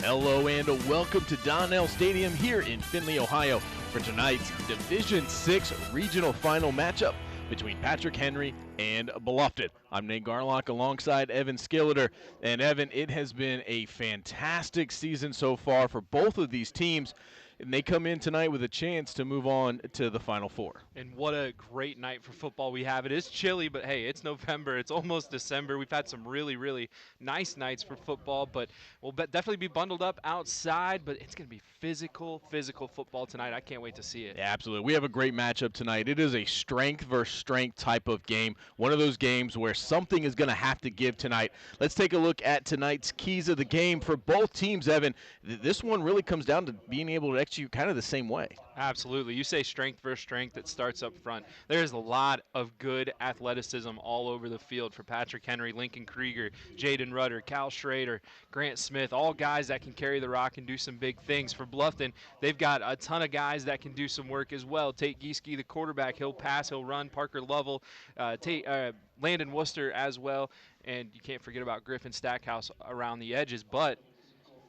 Hello and welcome to Donnell Stadium here in Findlay, Ohio for tonight's Division 6 regional final matchup between Patrick Henry and Bluffton. I'm Nate Garlock alongside Evan Skilleter. And Evan, it has been a fantastic season so far for both of these teams. And they come in tonight with a chance to move on to the Final Four. And what a great night for football we have. It is chilly, but hey, it's November. It's almost December. We've had some really, really nice nights for football, but we'll definitely be bundled up outside, but it's going to be physical football tonight. I can't wait to see it. Yeah, absolutely. We have a great matchup tonight. It is a strength versus strength type of game. One of those games where something is going to have to give tonight. Let's take a look at tonight's keys of the game for both teams, Evan. This one really comes down to being able to execute kind of the same way. Absolutely. You say strength versus strength, it starts up front. There's a lot of good athleticism all over the field for Patrick Henry, Lincoln Krieger, Jaden Rudder, Cal Schrader, Grant Smith, all guys that can carry the rock and do some big things. For Bluffton, they've got a ton of guys that can do some work as well. Tate Gieske, the quarterback, he'll pass, he'll run. Parker Lovell, Landon Worcester as well. And you can't forget about Griffin Stackhouse around the edges. But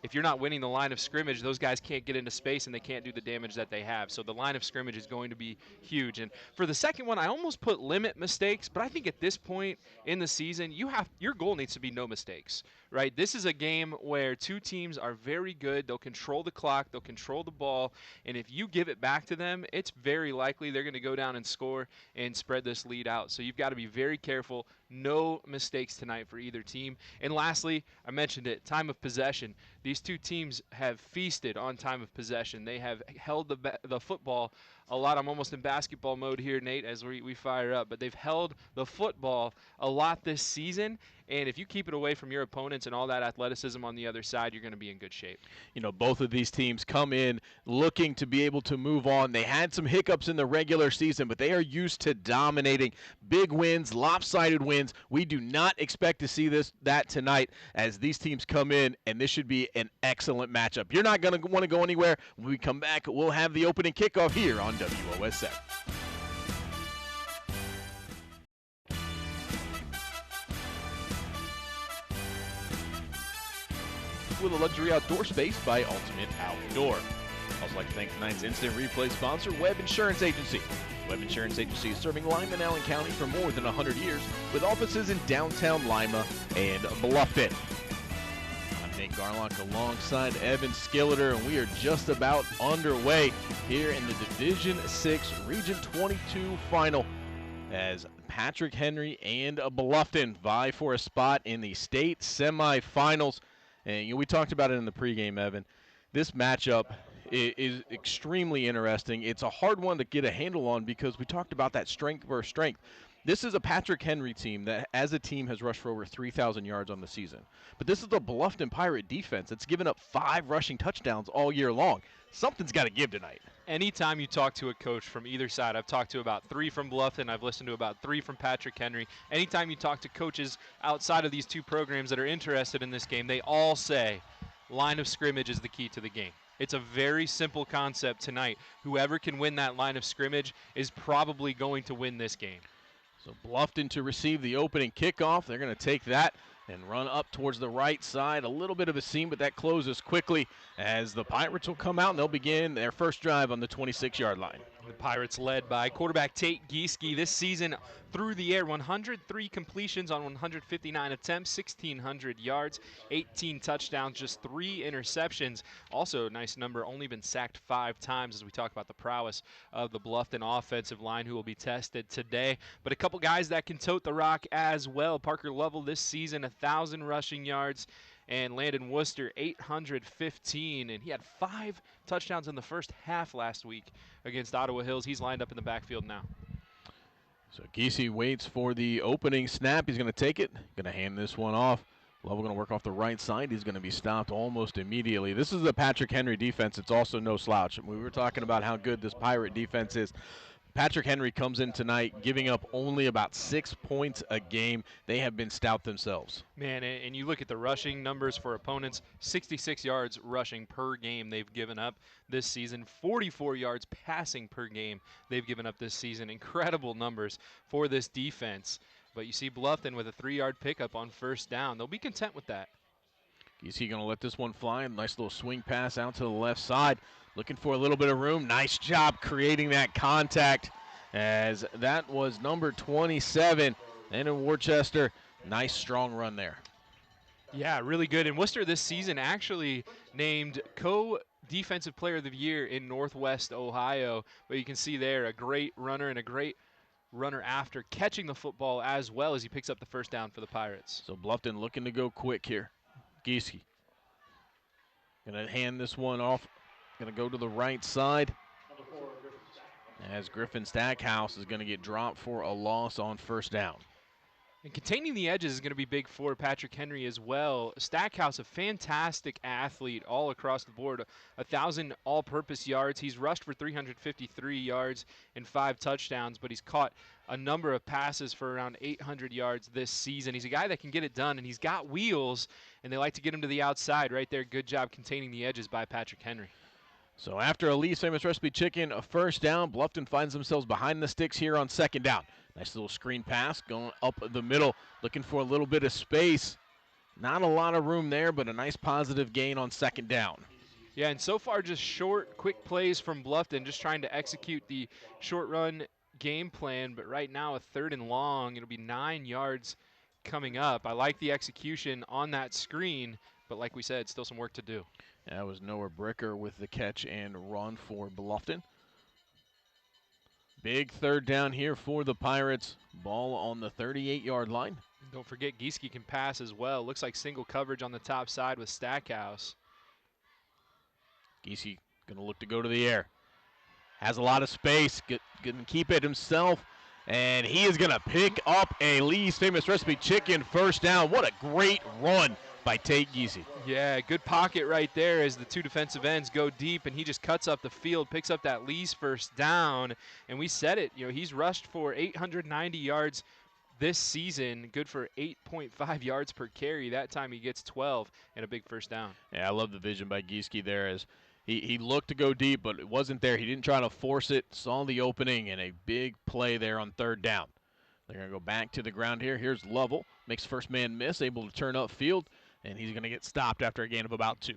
if you're not winning the line of scrimmage, those guys can't get into space and they can't do the damage that they have. So the line of scrimmage is going to be huge. And for the second one, I almost put limit mistakes, but I think at this point in the season, your goal needs to be no mistakes, right? This is a game where two teams are very good. They'll control the clock, they'll control the ball, and if you give it back to them, it's very likely they're going to go down and score and spread this lead out. So you've got to be very careful. No mistakes tonight for either team. And lastly, I mentioned it, time of possession. These two teams have feasted on time of possession. They have held the football a lot. I'm almost in basketball mode here, Nate, as we fire up. But they've held the football a lot this season. And if you keep it away from your opponents and all that athleticism on the other side, you're going to be in good shape. You know, both of these teams come in looking to be able to move on. They had some hiccups in the regular season, but they are used to dominating big wins, lopsided wins. We do not expect to see that tonight as these teams come in, and this should be an excellent matchup. You're not going to want to go anywhere. When we come back, we'll have the opening kickoff here on WOSF. With a luxury outdoor space by Ultimate Outdoor. I'd also like to thank tonight's instant replay sponsor, Webb Insurance Agency. Webb Insurance Agency is serving Lima and Allen County for more than 100 years with offices in downtown Lima and Bluffton. I'm Nate Garlock alongside Evan Skilleter, and we are just about underway here in the Division 6 Region 22 final as Patrick Henry and Bluffton vie for a spot in the state semifinals. And we talked about it in the pregame, Evan. This matchup is extremely interesting. It's a hard one to get a handle on because we talked about that strength versus strength. This is a Patrick Henry team that, as a team, has rushed for over 3,000 yards on the season. But this is the Bluffton Pirate defense that's given up 5 rushing touchdowns all year long. Something's got to give tonight. Anytime you talk to a coach from either side, I've talked to about 3 from Bluffton, I've listened to about 3 from Patrick Henry. Anytime you talk to coaches outside of these two programs that are interested in this game, they all say line of scrimmage is the key to the game. It's a very simple concept tonight. Whoever can win that line of scrimmage is probably going to win this game. So Bluffton to receive the opening kickoff. They're going to take that and run up towards the right side. A little bit of a seam, but that closes quickly as the Pirates will come out and they'll begin their first drive on the 26-yard line. The Pirates led by quarterback Tate Gieske this season through the air, 103 completions on 159 attempts, 1,600 yards, 18 touchdowns, just 3 interceptions. Also a nice number, only been sacked 5 times as we talk about the prowess of the Bluffton offensive line who will be tested today. But a couple guys that can tote the rock as well. Parker Lovell this season, 1,000 rushing yards. And Landon Worcester, 815, and he had 5 touchdowns in the first half last week against Ottawa Hills. He's lined up in the backfield now. So Gieske waits for the opening snap. He's going to take it, going to hand this one off. Lovell going to work off the right side. He's going to be stopped almost immediately. This is the Patrick Henry defense. It's also no slouch. We were talking about how good this Pirate defense is. Patrick Henry comes in tonight giving up only about 6 points a game. They have been stout themselves. Man, and you look at the rushing numbers for opponents, 66 yards rushing per game they've given up this season, 44 yards passing per game they've given up this season. Incredible numbers for this defense. But you see Bluffton with a 3-yard pickup on first down. They'll be content with that. Is he going to let this one fly? Nice little swing pass out to the left side. Looking for a little bit of room. Nice job creating that contact, as that was number 27. And in Worcester, nice strong run there. Yeah, really good. And Worcester this season actually named co-defensive player of the year in Northwest Ohio. But you can see there a great runner and a great runner after catching the football as well as he picks up the first down for the Pirates. So Bluffton looking to go quick here. Gieske going to hand this one off. Going to go to the right side. As Griffin Stackhouse is going to get dropped for a loss on first down. And containing the edges is going to be big for Patrick Henry as well. Stackhouse, a fantastic athlete all across the board. 1,000 all-purpose yards. He's rushed for 353 yards and 5 touchdowns, but he's caught a number of passes for around 800 yards this season. He's a guy that can get it done, and he's got wheels, and they like to get him to the outside right there. Good job containing the edges by Patrick Henry. So after a Lee's Famous Recipe Chicken, a first down, Bluffton finds themselves behind the sticks here on second down. Nice little screen pass going up the middle, looking for a little bit of space. Not a lot of room there, but a nice positive gain on second down. Yeah, and so far just short, quick plays from Bluffton, just trying to execute the short run game plan. But right now, a 3rd and long, it'll be 9 yards coming up. I like the execution on that screen, but like we said, still some work to do. That was Noah Bricker with the catch and run for Bluffton. Big 3rd down here for the Pirates. Ball on the 38-yard line. And don't forget, Gieske can pass as well. Looks like single coverage on the top side with Stackhouse. Gieske going to look to go to the air. Has a lot of space. Going to keep it himself. And he is going to pick up a Lee's Famous Recipe Chicken first down. What a great run by Tate Gieske. Yeah, good pocket right there as the 2 defensive ends go deep, and he just cuts up the field, picks up that Lee's first down. And we said it, he's rushed for 890 yards this season, good for 8.5 yards per carry. That time he gets 12 and a big first down. Yeah, I love the vision by Gieske there as he looked to go deep, but it wasn't there. He didn't try to force it, saw the opening, and a big play there on 3rd down. They're going to go back to the ground here. Here's Lovell, makes first man miss, able to turn upfield, and he's going to get stopped after a gain of about 2.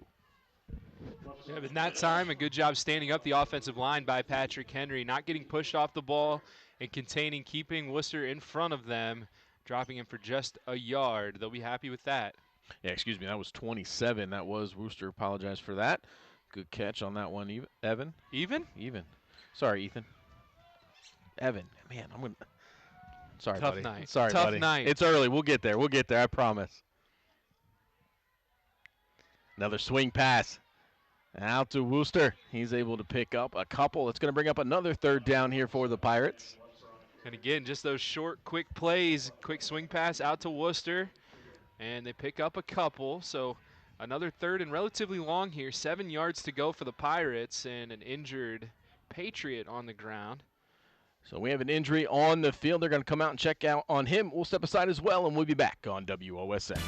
Yeah, but in that time, a good job standing up the offensive line by Patrick Henry, not getting pushed off the ball and containing, keeping Worcester in front of them, dropping him for just a yard. They'll be happy with that. Yeah, excuse me, that was 27. That was Worcester. Apologize for that. Good catch on that one, Evan. Even? Sorry, Ethan. Evan, man, I'm going to. Sorry, Tough buddy. night. Sorry, Tough buddy. night. It's early. We'll get there. I promise. Another swing pass. Out to Worcester. He's able to pick up a couple. It's going to bring up another 3rd down here for the Pirates. And again, just those short, quick plays. Quick swing pass out to Worcester. And they pick up a couple. So another 3rd and relatively long here. 7 yards to go for the Pirates and an injured Patriot on the ground. So we have an injury on the field. They're going to come out and check out on him. We'll step aside as well, and we'll be back on WOSN.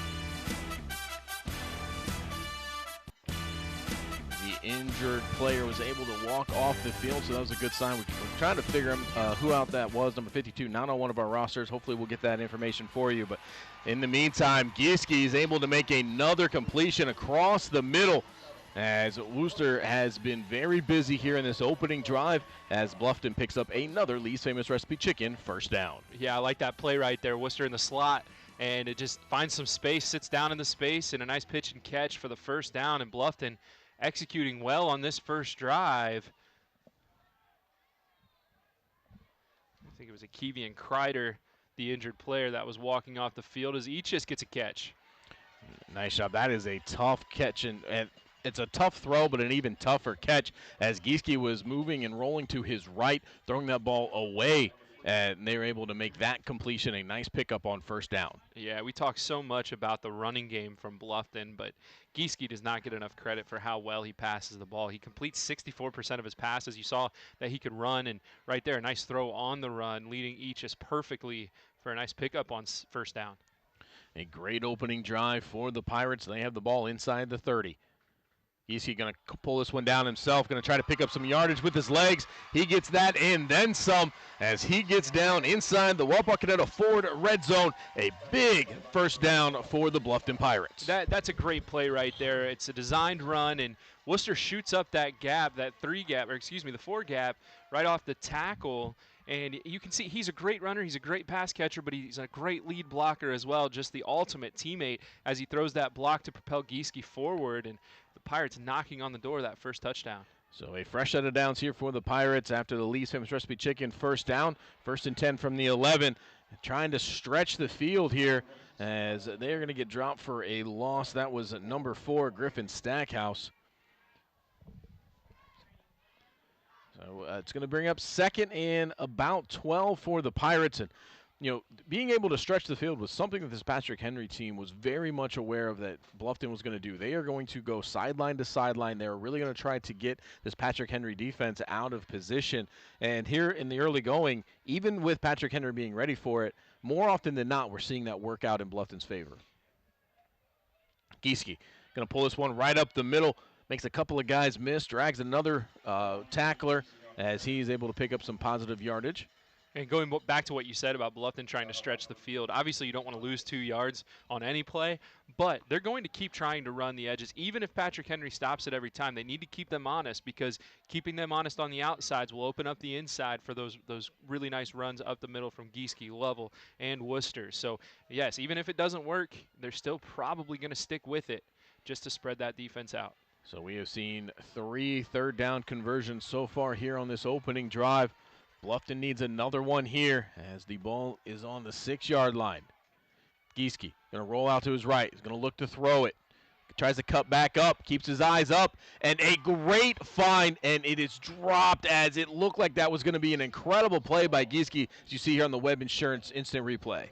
The injured player was able to walk off the field, so that was a good sign. We're trying to figure out who out that was, number 52, not on one of our rosters. Hopefully we'll get that information for you. But in the meantime, Gieske is able to make another completion across the middle, as Worcester has been very busy here in this opening drive, as Bluffton picks up another Lee's Famous Recipe Chicken first down. Yeah, I like that play right there. Worcester in the slot, and it just finds some space, sits down in the space, and a nice pitch and catch for the first down. And Bluffton executing well on this first drive. I think it was Akevian Kreider, the injured player that was walking off the field, as Eachis gets a catch. Nice job. That is a tough catch, and it's a tough throw, but an even tougher catch, as Gieske was moving and rolling to his right, throwing that ball away, and they were able to make that completion a nice pickup on first down. Yeah, we talk so much about the running game from Bluffton, but Gieske does not get enough credit for how well he passes the ball. He completes 64% of his passes. You saw that he could run, and right there, a nice throw on the run, leading Eachis perfectly for a nice pickup on first down. A great opening drive for the Pirates. They have the ball inside the 30. Gieseke going to pull this one down himself, going to try to pick up some yardage with his legs. He gets that and then some as he gets down inside the Wapakoneta Ford red zone. A big first down for the Bluffton Pirates. That's a great play right there. It's a designed run, and Worcester shoots up that gap, the 4 gap, right off the tackle. And you can see he's a great runner, he's a great pass catcher, but he's a great lead blocker as well, just the ultimate teammate as he throws that block to propel Gieseke forward, and the Pirates knocking on the door of that first touchdown. So a fresh set of downs here for the Pirates after the Lee's Famous Recipe Chicken first down. 1st and 10 from the 11. Trying to stretch the field here as they're going to get dropped for a loss. That was number 4, Griffin Stackhouse. So it's going to bring up 2nd and about 12 for the Pirates. And, you know, being able to stretch the field was something that this Patrick Henry team was very much aware of that Bluffton was going to do. They are going to go sideline to sideline. They're really going to try to get this Patrick Henry defense out of position. And here in the early going, even with Patrick Henry being ready for it, more often than not, we're seeing that work out in Bluffton's favor. Gieseke going to pull this one right up the middle. Makes a couple of guys miss, drags another tackler as he's able to pick up some positive yardage. And going back to what you said about Bluffton trying to stretch the field, obviously you don't want to lose 2 yards on any play, but they're going to keep trying to run the edges. Even if Patrick Henry stops it every time, they need to keep them honest, because keeping them honest on the outsides will open up the inside for those really nice runs up the middle from Gieseke, Lovell, and Worcester. So, yes, even if it doesn't work, they're still probably going to stick with it just to spread that defense out. So we have seen 3 third-down conversions so far here on this opening drive. Bluffton needs another one here as the ball is on the 6-yard line. Gieseke going to roll out to his right. He's going to look to throw it. Tries to cut back up, keeps his eyes up, and a great find, and it is dropped as it looked like that was going to be an incredible play by Gieseke, as you see here on the Webb Insurance instant replay.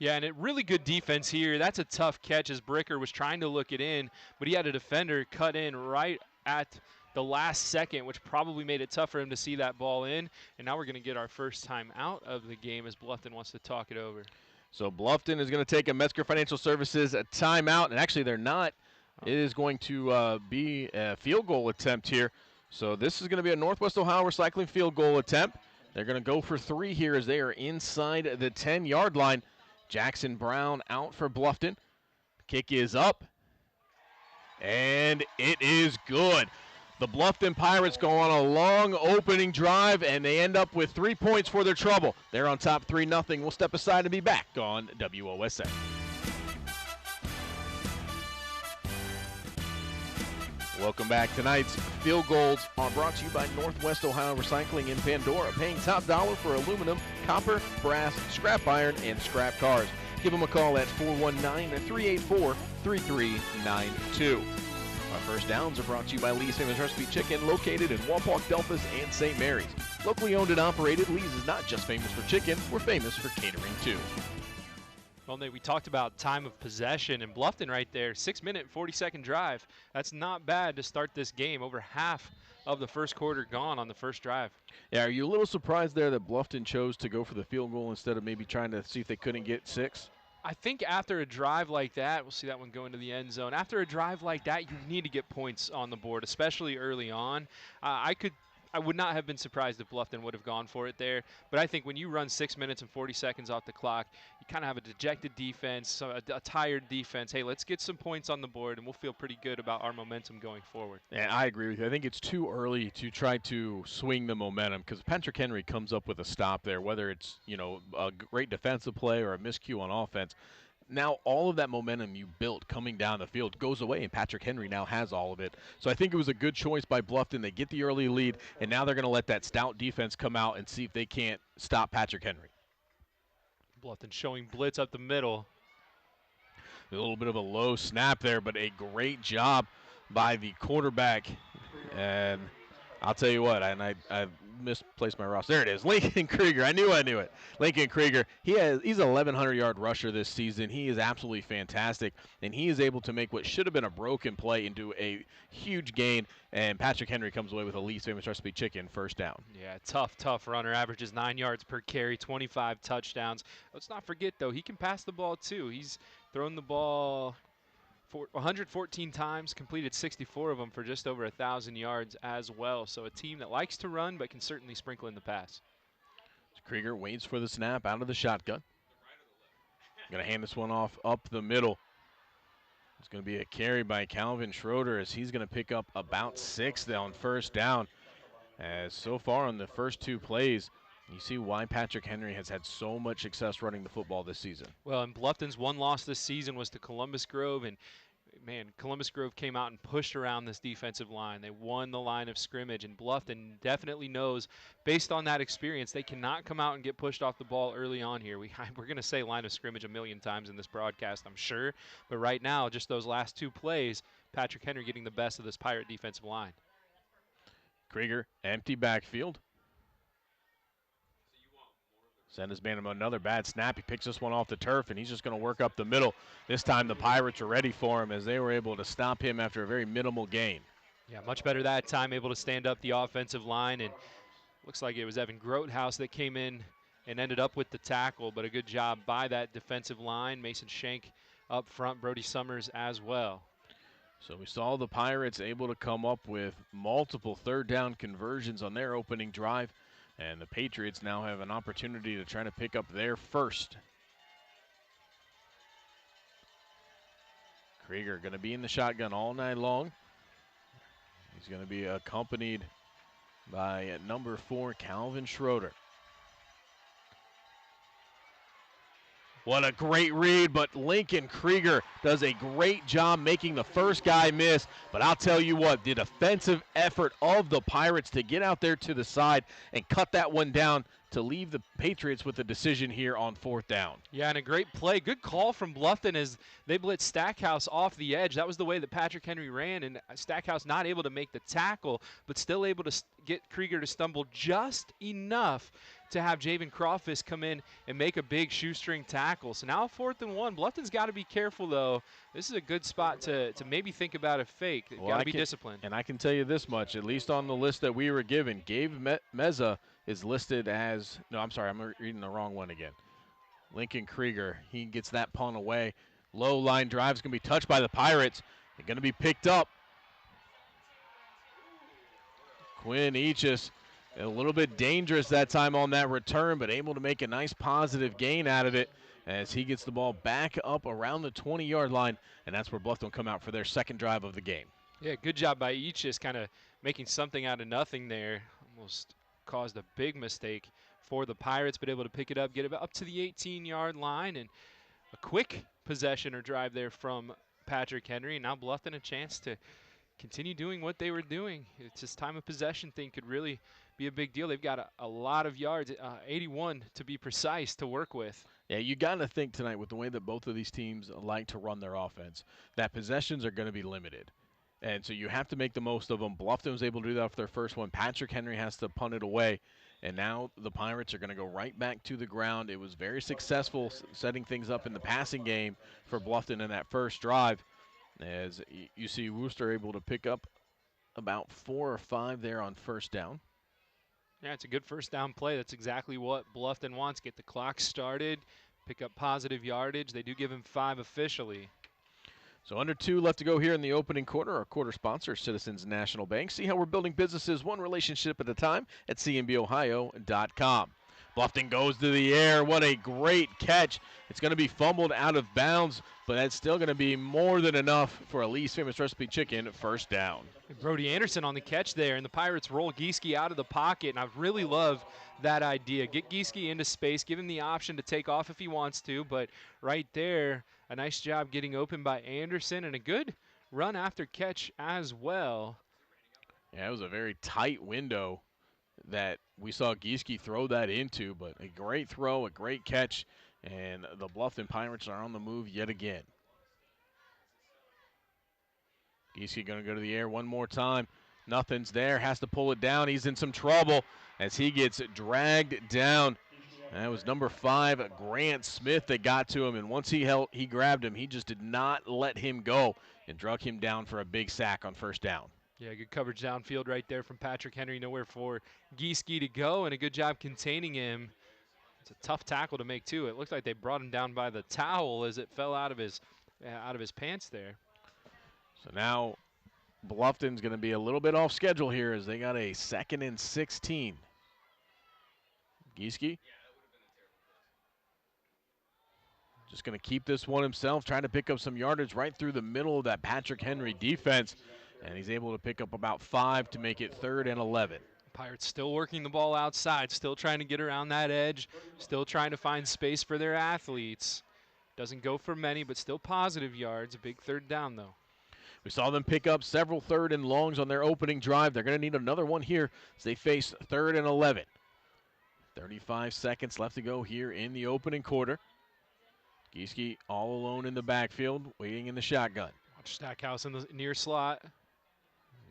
Yeah, and a really good defense here. That's a tough catch as Bricker was trying to look it in, but he had a defender cut in right at the last second, which probably made it tough for him to see that ball in. And now we're going to get our first time out of the game as Bluffton wants to talk it over. So Bluffton is going to take a Metzger Financial Services a timeout, and actually they're not. It is going to be a field goal attempt here. So this is going to be a Northwest Ohio Recycling field goal attempt. They're going to go for 3 here as they are inside the 10-yard line. Jackson Brown out for Bluffton. Kick is up, and it is good. The Bluffton Pirates go on a long opening drive, and they end up with 3 points for their trouble. They're on top 3-0. We'll step aside and be back on WOSA. Welcome back. Tonight's field goals are brought to you by Northwest Ohio Recycling in Pandora, paying top dollar for aluminum, copper, brass, scrap iron, and scrap cars. Give them a call at 419-384-3392. Our first downs are brought to you by Lee's Famous Recipe Chicken, located in Wapak, Delphos, and St. Mary's. Locally owned and operated, Lee's is not just famous for chicken, we're famous for catering too. Well, Nate, we talked about time of possession, and Bluffton right there, 6-minute, 40-second drive. That's not bad to start this game. Over half of the first quarter gone on the first drive. Yeah, are you a little surprised there that Bluffton chose to go for the field goal instead of maybe trying to see if they couldn't get 6? I think after a drive like that, we'll see that one go into the end zone. After a drive like that, you need to get points on the board, especially early on. I would not have been surprised if Bluffton would have gone for it there. But I think when you run 6 minutes and 40 seconds off the clock, you kind of have a dejected defense, a tired defense. Hey, let's get some points on the board, and we'll feel pretty good about our momentum going forward. And I agree with you. I think it's too early to try to swing the momentum because Patrick Henry comes up with a stop there, whether it's, you know, a great defensive play or a miscue on offense. Now all of that momentum you built coming down the field goes away, and Patrick Henry now has all of it. So I think it was a good choice by Bluffton. They get the early lead, and now they're going to let that stout defense come out and see if they can't stop Patrick Henry. Bluffton showing blitz up the middle. A little bit of a low snap there, but a great job by the quarterback. And I'll tell you what, and I misplaced my roster. There it is, Lincoln Krieger. I knew it. Lincoln Krieger. He's an 1,100-yard rusher this season. He is absolutely fantastic, and he is able to make what should have been a broken play into a huge gain. And Patrick Henry comes away with a Lee's Famous Recipe Chicken first down. Yeah, tough runner. Averages 9 yards per carry, 25 touchdowns. Let's not forget, though, he can pass the ball, too. He's thrown the ball 114 times, completed 64 of them for just over 1,000 yards as well. So a team that likes to run but can certainly sprinkle in the pass. Krieger waits for the snap out of the shotgun. Going to hand this one off up the middle. It's going to be a carry by Calvin Schroeder as he's going to pick up about 6 on first down. As so far on the first 2 plays, you see why Patrick Henry has had so much success running the football this season. Well, and Bluffton's one loss this season was to Columbus Grove, and man, Columbus Grove came out and pushed around this defensive line. They won the line of scrimmage, and Bluffton definitely knows, based on that experience, they cannot come out and get pushed off the ball early on here. We're going to say line of scrimmage a million times in this broadcast, I'm sure, but right now, just those last 2 plays, Patrick Henry getting the best of this Pirate defensive line. Krieger, empty backfield. Send his man another bad snap. He picks this one off the turf, and he's just going to work up the middle. This time the Pirates are ready for him as they were able to stop him after a very minimal gain. Yeah, much better that time, able to stand up the offensive line, and looks like it was Evan Grothaus that came in and ended up with the tackle, but a good job by that defensive line. Mason Shank up front, Brody Summers as well. So we saw the Pirates able to come up with multiple third down conversions on their opening drive, and the Patriots now have an opportunity to try to pick up their first. Krieger going to be in the shotgun all night long. He's going to be accompanied by number 4, Calvin Schroeder. What a great read, but Lincoln Krieger does a great job making the first guy miss. But I'll tell you what, the defensive effort of the Pirates to get out there to the side and cut that one down to leave the Patriots with a decision here on 4th down. Yeah, and a great play. Good call from Bluffton as they blitz Stackhouse off the edge. That was the way that Patrick Henry ran, and Stackhouse not able to make the tackle, but still able to get Krieger to stumble just enough to have Javen Crawfis come in and make a big shoestring tackle. So now 4th and 1. Bluffton's got to be careful, though. This is a good spot to maybe think about a fake. They've got to be disciplined. And I can tell you this much, at least on the list that we were given, Gabe Meza is listed as, no, I'm sorry, I'm reading the wrong one again. Lincoln Krieger, he gets that punt away. Low line drive is going to be touched by the Pirates. They're going to be picked up. Quinn Eachus, a little bit dangerous that time on that return, but able to make a nice positive gain out of it as he gets the ball back up around the 20-yard line, and that's where Bluffton will come out for their second drive of the game. Yeah, good job by Eachus, kind of making something out of nothing there. Almost caused a big mistake for the Pirates, but able to pick it up, get it up to the 18-yard line, and a quick possession or drive there from Patrick Henry. And now Bluffton a chance to continue doing what they were doing. It's this time of possession thing could really be a big deal. They've got a lot of yards, 81 to be precise, to work with. Yeah, you got to think tonight with the way that both of these teams like to run their offense, that possessions are going to be limited. And so you have to make the most of them. Bluffton was able to do that for their first one. Patrick Henry has to punt it away. And now the Pirates are going to go right back to the ground. It was very successful setting things up in the passing game for Bluffton in that first drive. As you see Wooster able to pick up about 4 or 5 there on first down. Yeah, it's a good first down play. That's exactly what Bluffton wants. Get the clock started, pick up positive yardage. They do give him 5 officially. So under 2 left to go here in the opening quarter. Our quarter sponsor, Citizens National Bank. See how we're building businesses one relationship at a time at cnbohio.com. Bluffton goes to the air. What a great catch. It's going to be fumbled out of bounds, but that's still going to be more than enough for Elise Famous Recipe Chicken first down. Brody Anderson on the catch there, and the Pirates roll Gieske out of the pocket, and I really love that idea. Get Gieske into space, give him the option to take off if he wants to, but right there, a nice job getting open by Anderson, and a good run after catch as well. Yeah, it was a very tight window that we saw Gieske throw that into, but a great throw, a great catch, and the Bluffton Pirates are on the move yet again. Gieske going to go to the air one more time. Nothing's there, has to pull it down. He's in some trouble as he gets dragged down. That was number 5, Grant Smith, that got to him, and once he grabbed him, he just did not let him go and drug him down for a big sack on first down. Yeah, good coverage downfield right there from Patrick Henry. Nowhere for Gieske to go, and a good job containing him. It's a tough tackle to make, too. It looked like they brought him down by the towel as it fell out of his pants there. So now Bluffton's going to be a little bit off schedule here as they got a 2nd and 16. Gieske just going to keep this one himself, trying to pick up some yardage right through the middle of that Patrick Henry defense. And he's able to pick up about 5 to make it 3rd and 11. Pirates still working the ball outside, still trying to get around that edge, still trying to find space for their athletes. Doesn't go for many, but still positive yards. A big 3rd down, though. We saw them pick up several 3rd and longs on their opening drive. They're going to need another one here as they face 3rd and 11. 35 seconds left to go here in the opening quarter. Gieske all alone in the backfield, waiting in the shotgun. Watch Stackhouse in the near slot.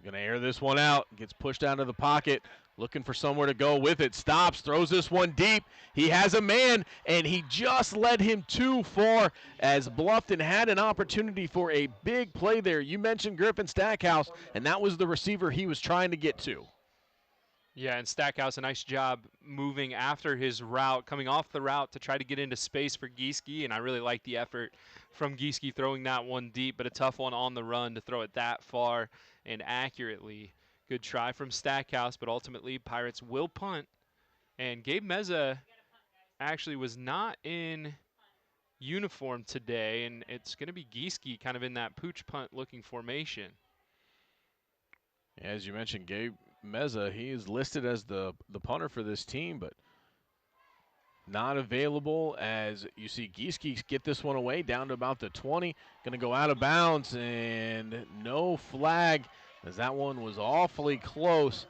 Going to air this one out. Gets pushed out of the pocket, looking for somewhere to go with it. Stops, throws this one deep. He has a man, and he just led him too far as Bluffton had an opportunity for a big play there. You mentioned Griffin Stackhouse, and that was the receiver he was trying to get to. Yeah, and Stackhouse, a nice job moving after his route, coming off the route to try to get into space for Gieske, and I really like the effort from Gieske throwing that one deep, but a tough one on the run to throw it that far and accurately. Good try from Stackhouse, but ultimately Pirates will punt, and Gabe Meza actually was not in uniform today, and it's going to be Gieske kind of in that pooch punt looking formation. As you mentioned, Gabe Meza, he is listed as the punter for this team, but not available as you see Gieske get this one away down to about the 20. Going to go out of bounds, and no flag as that one was awfully close.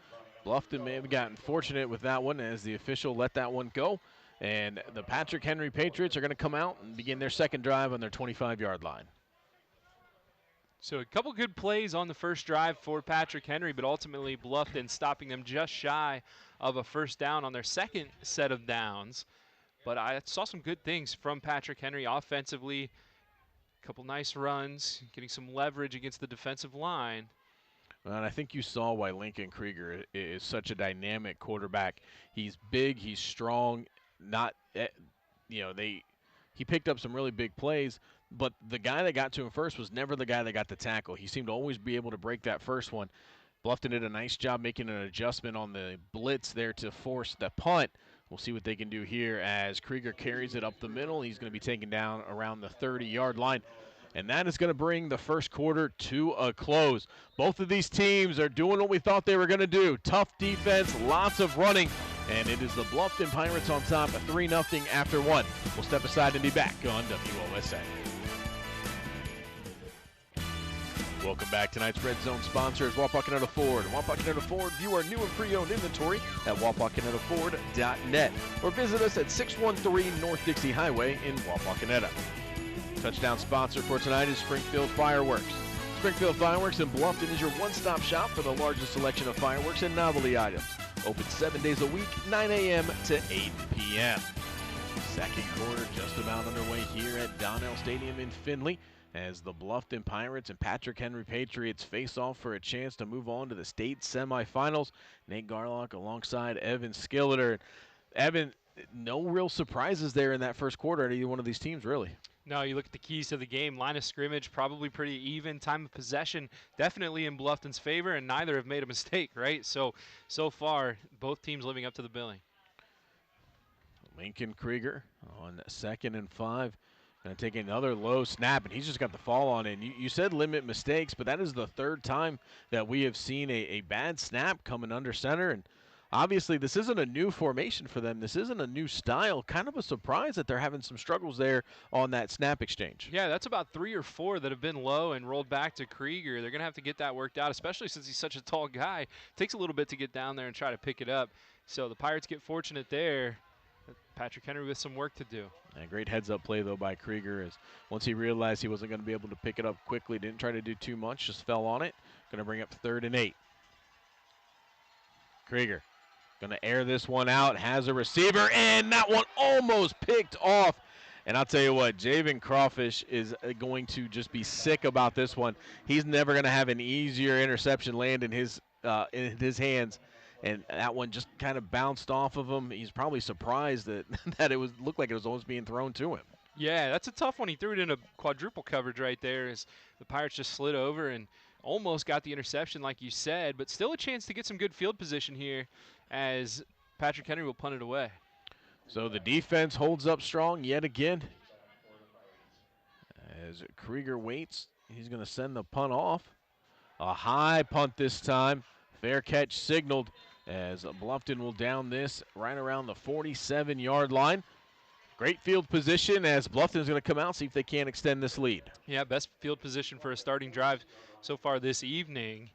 Bluffton may have gotten fortunate with that one as the official let that one go. And the Patrick Henry Patriots are going to come out and begin their 2nd drive on their 25-yard line. So a couple good plays on the first drive for Patrick Henry, but ultimately Bluffton stopping them just shy of a 1st down on their 2nd set of downs. But I saw some good things from Patrick Henry offensively. A couple nice runs, getting some leverage against the defensive line. And I think you saw why Lincoln Krieger is such a dynamic quarterback. He's big, he's strong. He picked up some really big plays, but the guy that got to him first was never the guy that got the tackle. He seemed to always be able to break that first one. Bluffton did a nice job making an adjustment on the blitz there to force the punt. We'll see what they can do here as Krieger carries it up the middle. He's going to be taken down around the 30-yard line. And that is going to bring the first quarter to a close. Both of these teams are doing what we thought they were going to do. Tough defense, lots of running. And it is the Bluffton Pirates on top of 3-0 after 1. We'll step aside and be back on WOSN. Welcome back. Tonight's Red Zone sponsor is Wapakoneta Ford. Wapakoneta Ford, view our new and pre-owned inventory at wapakonetaford.net or visit us at 613 North Dixie Highway in Wapakoneta. Touchdown sponsor for tonight is Springfield Fireworks. Springfield Fireworks in Bluffton is your one-stop shop for the largest selection of fireworks and novelty items. Open 7 days a week, 9 a.m. to 8 p.m. Second quarter just about underway here at Donnell Stadium in Findlay as the Bluffton Pirates and Patrick Henry Patriots face off for a chance to move on to the state semifinals. Nate Garlock alongside Evan Skilleter. Evan, no real surprises there in that first quarter at either one of these teams, really. No, you look at the keys to the game. Line of scrimmage, probably pretty even. Time of possession, definitely in Bluffton's favor, and neither have made a mistake, right? So far, both teams living up to the billing. Lincoln Krieger on 2nd and 5. Going to take another low snap, and he's just got the fall on it. And you said limit mistakes, but that is the 3rd time that we have seen a bad snap coming under center. And obviously, this isn't a new formation for them. This isn't a new style. Kind of a surprise that they're having some struggles there on that snap exchange. Yeah, that's about 3 or 4 that have been low and rolled back to Krieger. They're going to have to get that worked out, especially since he's such a tall guy. It takes a little bit to get down there and try to pick it up. So the Pirates get fortunate there. Patrick Henry with some work to do. A great heads-up play, though, by Krieger. As once he realized he wasn't going to be able to pick it up quickly, didn't try to do too much, just fell on it. Going to bring up 3rd and 8. Krieger going to air this one out, has a receiver, and that one almost picked off. And I'll tell you what, Javen Crawfish is going to just be sick about this one. He's never going to have an easier interception land in his hands. And that one just kind of bounced off of him. He's probably surprised that it looked like it was almost being thrown to him. Yeah, that's a tough one. He threw it in a quadruple coverage right there as the Pirates just slid over and almost got the interception like you said, but still a chance to get some good field position here as Patrick Henry will punt it away. So the defense holds up strong yet again. As Krieger waits, he's going to send the punt off. A high punt this time. Fair catch signaled as Bluffton will down this right around the 47-yard line. Great field position as Bluffton's going to come out, see if they can extend this lead. Yeah, best field position for a starting drive so far this evening.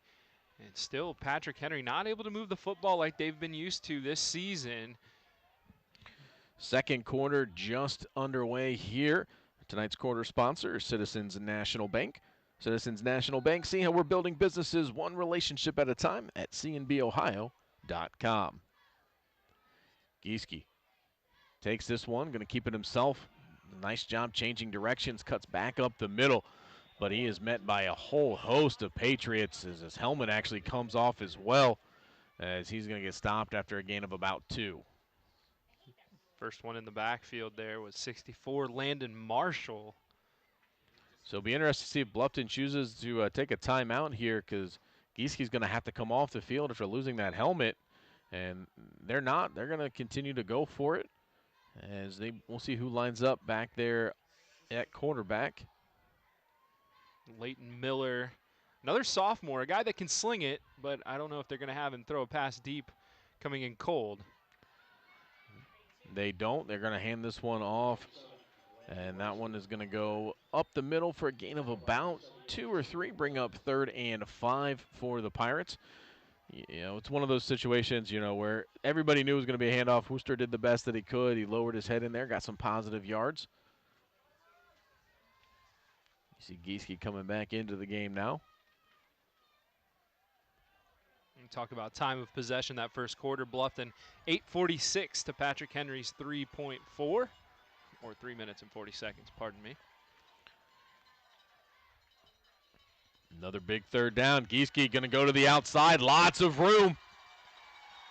And still Patrick Henry not able to move the football like they've been used to this season. Second quarter just underway here. Tonight's quarter sponsor is Citizens National Bank. Citizens National Bank, see how we're building businesses one relationship at a time at cnbohio.com. Gieske takes this one, going to keep it himself. Nice job changing directions, cuts back up the middle, but he is met by a whole host of Patriots as his helmet actually comes off as well, as he's going to get stopped after a gain of about 2. First one in the backfield there was 64, Landon Marshall. So it'll be interesting to see if Bluffton chooses to take a timeout here, because Gieske's going to have to come off the field after losing that helmet. And they're not. They're going to continue to go for it. As we'll see who lines up back there at quarterback. Leighton Miller, another sophomore, a guy that can sling it, but I don't know if they're going to have him throw a pass deep coming in cold. They don't. They're going to hand this one off. And that one is going to go up the middle for a gain of about 2 or 3. Bring up 3rd and 5 for the Pirates. You know, it's one of those situations, you know, where everybody knew it was going to be a handoff. Worcester did the best that he could. He lowered his head in there, got some positive yards. You see Gieske coming back into the game now. Talk about time of possession that first quarter. Bluffton 8:46 to Patrick Henry's 3.4, or 3 minutes and 40 seconds, pardon me. Another big 3rd down. Gieske going to go to the outside. Lots of room.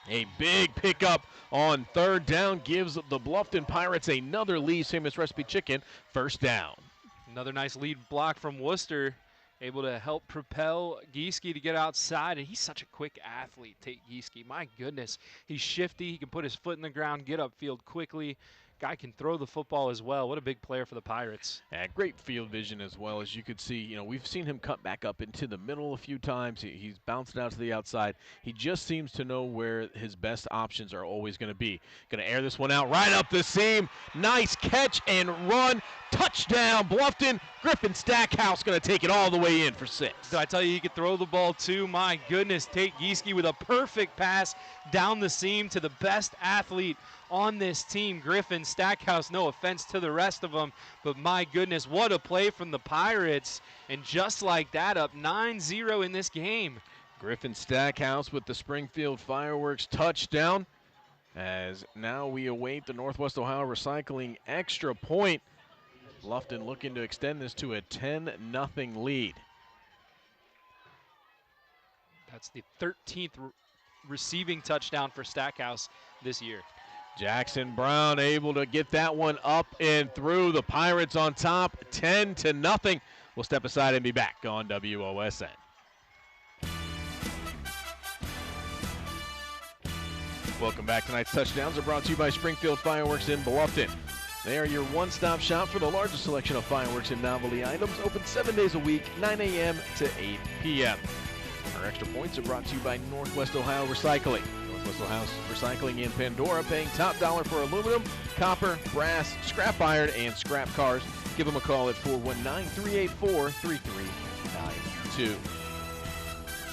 A big pickup on 3rd down gives the Bluffton Pirates another lead. Famous Recipe Chicken, 1st down. Another nice lead block from Worcester, able to help propel Gieske to get outside. And he's such a quick athlete, Tate Gieske. My goodness, he's shifty. He can put his foot in the ground, get upfield quickly. Guy can throw the football as well. What a big player for the Pirates. Great field vision as well. As you could see, you know, we've seen him cut back up into the middle a few times. He's bounced out to the outside. He just seems to know where his best options are always going to be. Going to air this one out right up the seam. Nice catch and run. Touchdown, Bluffton. Griffin Stackhouse going to take it all the way in for 6. Did I tell you he could throw the ball too? My goodness, Tate Gieske with a perfect pass down the seam to the best athlete on this team, Griffin Stackhouse. No offense to the rest of them, but my goodness, what a play from the Pirates. And just like that, up 9-0 in this game. Griffin Stackhouse with the Springfield Fireworks touchdown. As now we await the Northwest Ohio Recycling extra point. Bluffton looking to extend this to a 10-0 lead. That's the 13th receiving touchdown for Stackhouse this year. Jackson Brown able to get that one up and through. The Pirates on top, 10-0. We'll step aside and be back on WOSN. Welcome back. Tonight's touchdowns are brought to you by Springfield Fireworks in Bluffton. They are your one-stop shop for the largest selection of fireworks and novelty items, open 7 days a week, 9 a.m. to 8 p.m. Our extra points are brought to you by Northwest Ohio Recycling. Northwest Ohio Recycling in Pandora, paying top dollar for aluminum, copper, brass, scrap iron, and scrap cars. Give them a call at 419-384-3392.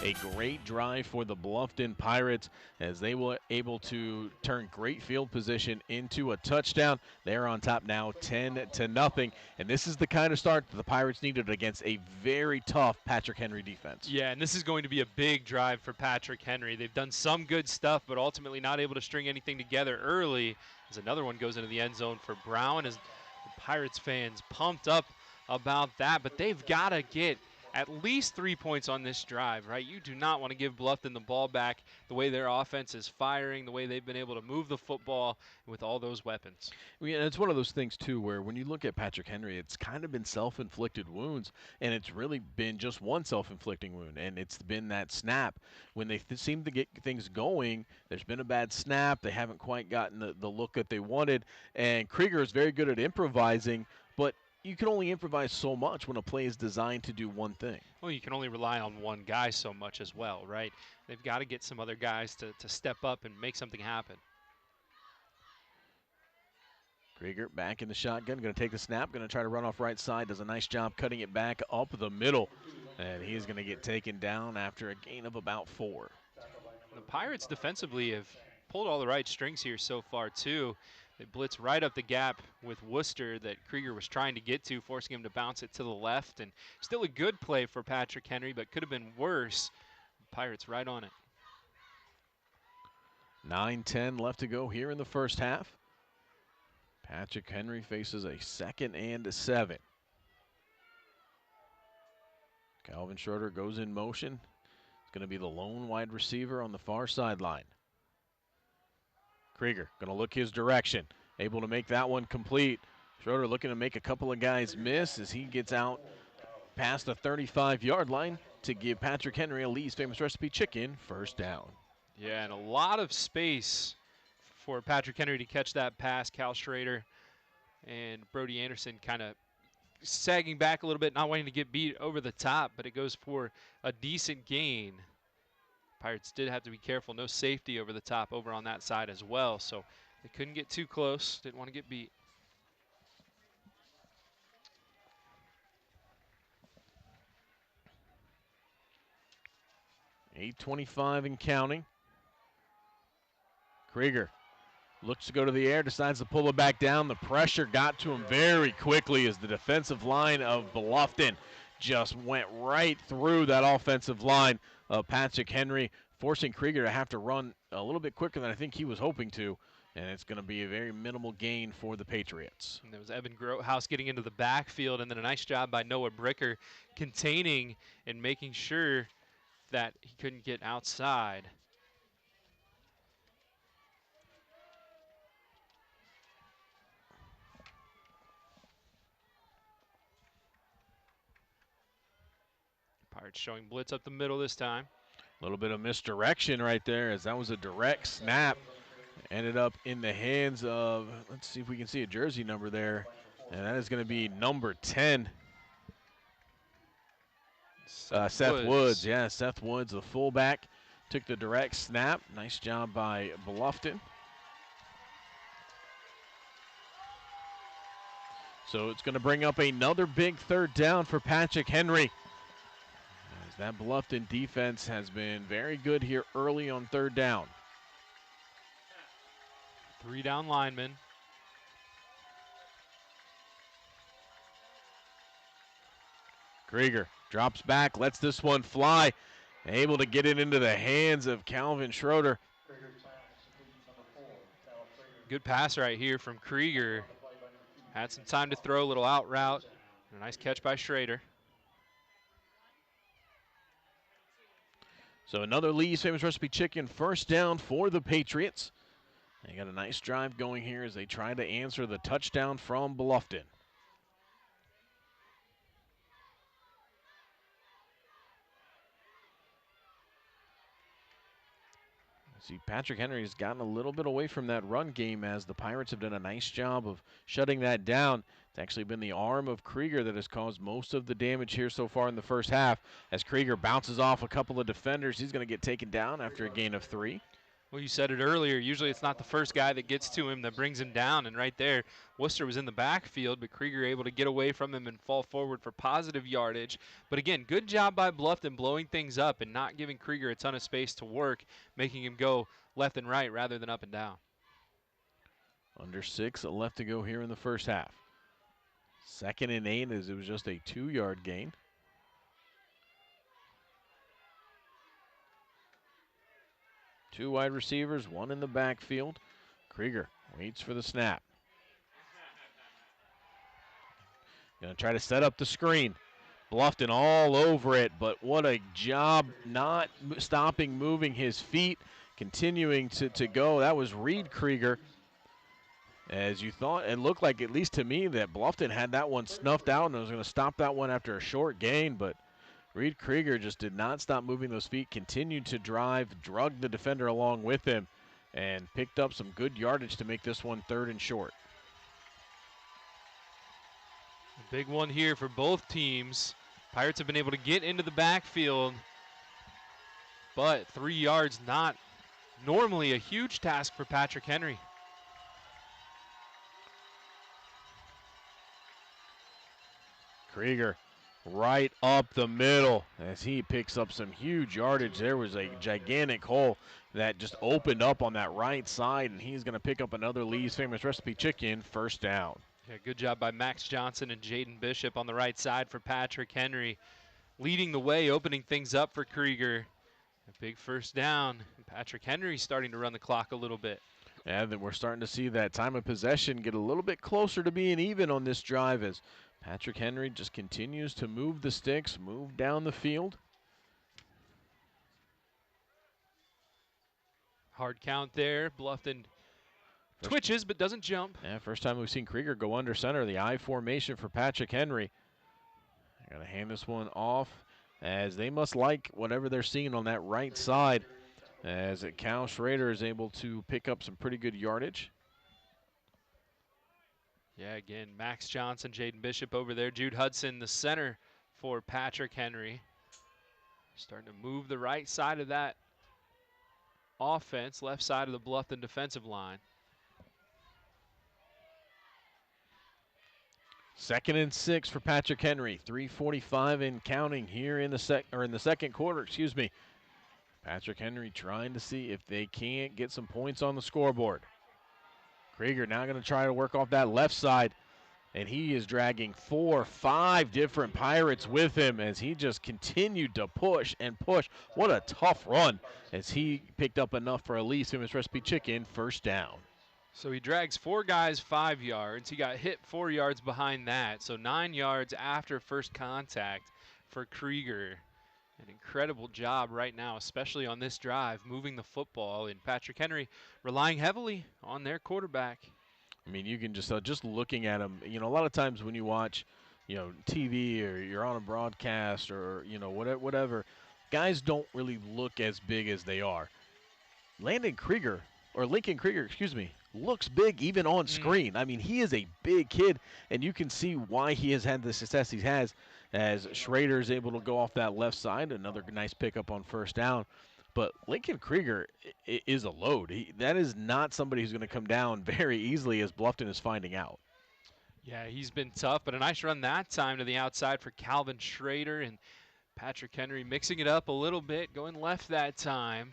A great drive for the Bluffton Pirates as they were able to turn great field position into a touchdown. They're on top now 10-0. And this is the kind of start that the Pirates needed against a very tough Patrick Henry defense. Yeah, and this is going to be a big drive for Patrick Henry. They've done some good stuff, but ultimately not able to string anything together early. As another one goes into the end zone for Brown, as the Pirates fans pumped up about that. But they've got to get at least 3 points on this drive, right? You do not want to give Bluffton the ball back the way their offense is firing, the way they've been able to move the football with all those weapons. Yeah, it's one of those things, too, where when you look at Patrick Henry, it's kind of been self-inflicted wounds, and it's really been just one self-inflicting wound, and it's been that snap. When they seem to get things going, there's been a bad snap. They haven't quite gotten the look that they wanted, and Krieger is very good at improvising, but you can only improvise so much when a play is designed to do one thing. Well, you can only rely on one guy so much as well, right? They've got to get some other guys to step up and make something happen. Krieger back in the shotgun, going to take the snap, going to try to run off right side, does a nice job cutting it back up the middle, and he's going to get taken down after a gain of about 4. The Pirates defensively have pulled all the right strings here so far, too. They blitz right up the gap with Worcester that Krieger was trying to get to, forcing him to bounce it to the left. And still a good play for Patrick Henry, but could have been worse. Pirates right on it. 9-10 left to go here in the first half. Patrick Henry faces a 2nd and 7. Calvin Schroeder goes in motion. It's going to be the lone wide receiver on the far sideline. Krieger going to look his direction, able to make that one complete. Schroeder looking to make a couple of guys miss as he gets out past the 35-yard line to give Patrick Henry a Lee's Famous Recipe Chicken first down. Yeah, and a lot of space for Patrick Henry to catch that pass. Cal Schrader and Brody Anderson kind of sagging back a little bit, not wanting to get beat over the top, but it goes for a decent gain. Pirates did have to be careful. No safety over the top over on that side as well, so they couldn't get too close. Didn't want to get beat. .825 and counting. Krieger looks to go to the air, decides to pull it back down. The pressure got to him very quickly as the defensive line of Bluffton just went right through that offensive line of Patrick Henry, forcing Krieger to have to run a little bit quicker than I think he was hoping to, and it's going to be a very minimal gain for the Patriots. And there was Evan Grotehouse getting into the backfield, and then a nice job by Noah Bricker containing and making sure that he couldn't get outside. Pirates showing blitz up the middle this time. A little bit of misdirection right there as that was a direct snap. Ended up in the hands of, let's see if we can see a jersey number there, and that is going to be number 10. Seth Woods. Yeah, Seth Woods, the fullback, took the direct snap. Nice job by Bluffton. So it's going to bring up another big third down for Patrick Henry. As that Bluffton defense has been very good here early on third down. 3 down linemen. Krieger drops back, lets this one fly. Able to get it into the hands of Calvin Schroeder. Good pass right here from Krieger. Had some time to throw, a little out route. A nice catch by Schrader. So another Lee's Famous Recipe Chicken first down for the Patriots. They got a nice drive going here as they try to answer the touchdown from Bluffton. See, Patrick Henry has gotten a little bit away from that run game as the Pirates have done a nice job of shutting that down. It's actually been the arm of Krieger that has caused most of the damage here so far in the first half. As Krieger bounces off a couple of defenders, he's going to get taken down after a gain of 3. Well, you said it earlier. Usually it's not the first guy that gets to him that brings him down. And right there, Worcester was in the backfield, but Krieger able to get away from him and fall forward for positive yardage. But again, good job by Bluffton blowing things up and not giving Krieger a ton of space to work, making him go left and right rather than up and down. Under 6 left to go here in the first half. 2nd and 8 as it was just a 2-yard gain. Two wide receivers, one in the backfield. Krieger waits for the snap. Gonna try to set up the screen. Bluffton all over it, but what a job not stopping moving his feet, continuing to go. That was Reed Krieger. As you thought, it looked like, at least to me, that Bluffton had that one snuffed out and was going to stop that one after a short gain, but Reed Krieger just did not stop moving those feet, continued to drive, drugged the defender along with him, and picked up some good yardage to make this one 3rd and short. A big one here for both teams. Pirates have been able to get into the backfield, but 3 yards not normally a huge task for Patrick Henry. Krieger right up the middle as he picks up some huge yardage. There was a gigantic hole that just opened up on that right side, and he's going to pick up another Lee's Famous Recipe Chicken 1st down. Yeah, good job by Max Johnson and Jaden Bishop on the right side for Patrick Henry, leading the way, opening things up for Krieger. A big 1st down. Patrick Henry starting to run the clock a little bit. Yeah, then we're starting to see that time of possession get a little bit closer to being even on this drive as Patrick Henry just continues to move the sticks, move down the field. Hard count there. Bluffton twitches but doesn't jump. Yeah, first time we've seen Krieger go under center. The I formation for Patrick Henry. I gotta hand this one off as they must like whatever they're seeing on that right side, as Cal Schrader is able to pick up some pretty good yardage. Yeah, again, Max Johnson, Jaden Bishop over there. Jude Hudson, the center for Patrick Henry. Starting to move the right side of that offense, left side of the Bluffton defensive line. 2nd and 6 for Patrick Henry. 3:45 and counting here in the second quarter. Excuse me. Patrick Henry trying to see if they can't get some points on the scoreboard. Krieger now going to try to work off that left side, and he is dragging 4 or 5 different Pirates with him as he just continued to push and push. What a tough run as he picked up enough for a Lee's Famous Recipe Chicken 1st down. So he drags 4 guys 5 yards. He got hit 4 yards behind that, so 9 yards after first contact for Krieger. An incredible job right now, especially on this drive, moving the football, and Patrick Henry relying heavily on their quarterback. I mean, you can just looking at him, a lot of times when you watch, TV or you're on a broadcast or, whatever, guys don't really look as big as they are. Lincoln Krieger, excuse me, looks big even on screen. I mean, he is a big kid, and you can see why he has had the success he has as Schrader is able to go off that left side. Another nice pickup on 1st down. But Lincoln Krieger is a load. That is not somebody who's going to come down very easily, as Bluffton is finding out. Yeah, he's been tough, but a nice run that time to the outside for Calvin Schrader, and Patrick Henry mixing it up a little bit, going left that time.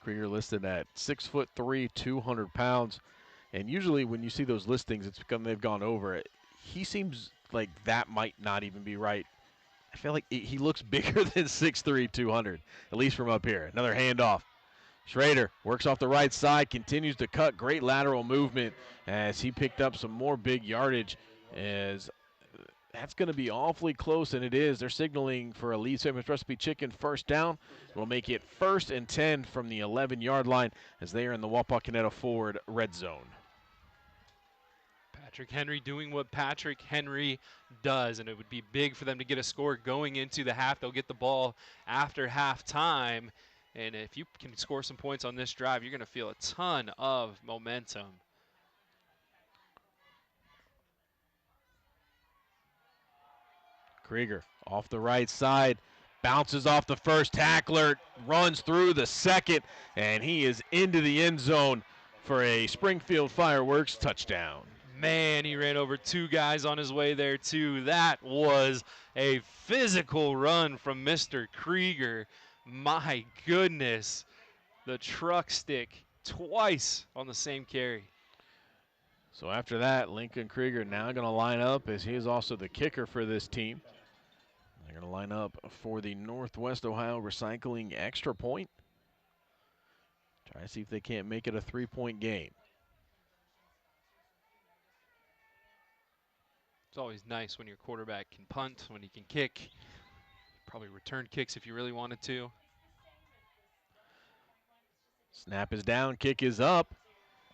Krieger listed at 6'3", 200 pounds. And usually when you see those listings, it's because they've gone over it. He seems like that might not even be right. I feel like he looks bigger than 6'3", 200, at least from up here. Another handoff. Schrader works off the right side, continues to cut. Great lateral movement as he picked up some more big yardage. As that's going to be awfully close, and it is. They're signaling for a Lee's Famous Recipe Chicken 1st down. We'll make it 1st and 10 from the 11-yard line as they are in the Wapakoneta Ford red zone. Patrick Henry doing what Patrick Henry does, and it would be big for them to get a score going into the half. They'll get the ball after halftime, and if you can score some points on this drive, you're going to feel a ton of momentum. Krieger off the right side, bounces off the first tackler, runs through the second, and he is into the end zone for a Springfield Fireworks touchdown. Man, he ran over 2 guys on his way there, too. That was a physical run from Mr. Krieger. My goodness. The truck stick twice on the same carry. So after that, Lincoln Krieger now going to line up as he is also the kicker for this team. They're going to line up for the Northwest Ohio Recycling extra point. Try to see if they can't make it a 3-point game. It's always nice when your quarterback can punt, when he can kick, probably return kicks if you really wanted to. Snap is down, kick is up,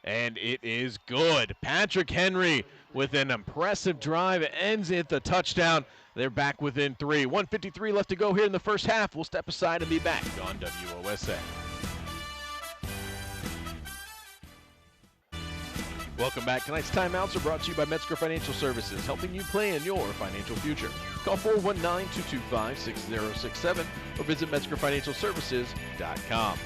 and it is good. Patrick Henry with an impressive drive ends at the touchdown. They're back within 3. 1:53 left to go here in the first half. We'll step aside and be back on WOSN. Welcome back. Tonight's timeouts are brought to you by Metzger Financial Services, helping you plan your financial future. Call 419-225-6067 or visit MetzgerFinancialServices.com.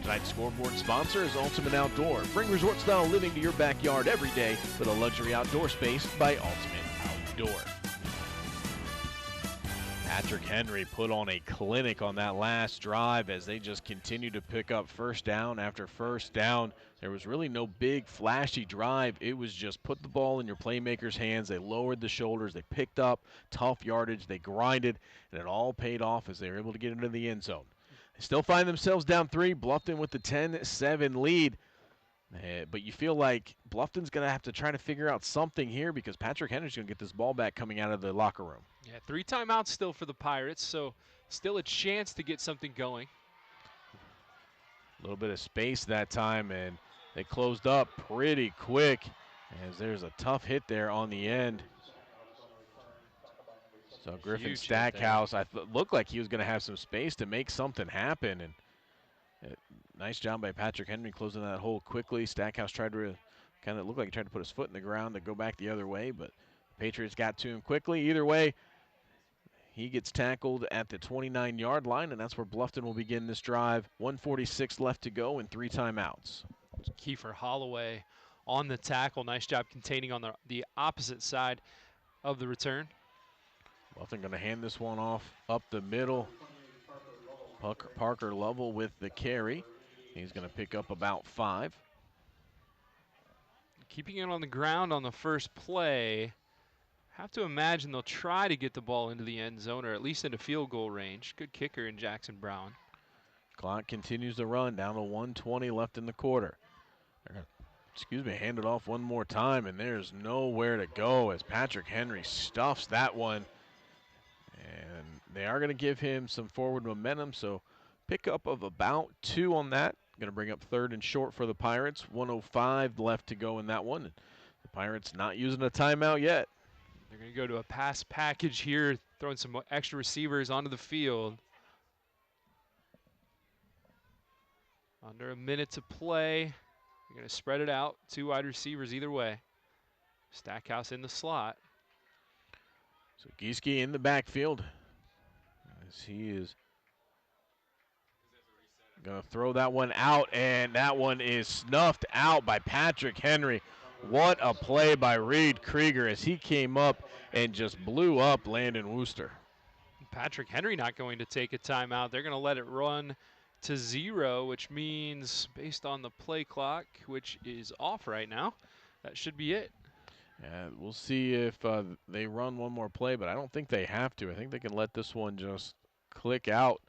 Tonight's scoreboard sponsor is Ultimate Outdoor. Bring resort-style living to your backyard every day with a luxury outdoor space by Ultimate Outdoor. Patrick Henry put on a clinic on that last drive as they just continue to pick up first down after first down. There was really no big, flashy drive. It was just put the ball in your playmakers' hands. They lowered the shoulders. They picked up tough yardage. They grinded, and it all paid off as they were able to get into the end zone. They still find themselves down 3. Bluffton with the 10-7 lead. But you feel like Bluffton's going to have to try to figure out something here because Patrick Henry's going to get this ball back coming out of the locker room. Yeah, 3 timeouts still for the Pirates, so still a chance to get something going. A little bit of space that time, and they closed up pretty quick as there's a tough hit there on the end. So Griffin Stackhouse, looked like he was going to have some space to make something happen, and nice job by Patrick Henry closing that hole quickly. Stackhouse tried to kind of look like he tried to put his foot in the ground to go back the other way, but the Patriots got to him quickly. Either way, he gets tackled at the 29-yard line, and that's where Bluffton will begin this drive. 1:46 left to go and 3 timeouts. Kiefer Holloway on the tackle. Nice job containing on the opposite side of the return. Bluffton going to hand this one off up the middle. Parker Lovell with the carry. He's going to pick up about 5. Keeping it on the ground on the first play. Have to imagine they'll try to get the ball into the end zone or at least into field goal range. Good kicker in Jackson Brown. Clock continues to run down to 1:20 left in the quarter. Hand it off one more time, and there's nowhere to go as Patrick Henry stuffs that one. And they are going to give him some forward momentum, so pickup of about 2 on that. Going to bring up 3rd and short for the Pirates. 1:05 left to go in that one. The Pirates not using a timeout yet. They're going to go to a pass package here, throwing some extra receivers onto the field. Under a minute to play. They're going to spread it out. 2 wide receivers either way. Stackhouse in the slot. So Gieske in the backfield as he is going to throw that one out, and that one is snuffed out by Patrick Henry. What a play by Reed Krieger as he came up and just blew up Landon Wooster. Patrick Henry not going to take a timeout. They're going to let it run to 0, which means based on the play clock, which is off right now, that should be it. Yeah, we'll see if they run one more play, but I don't think they have to. I think they can let this one just click out.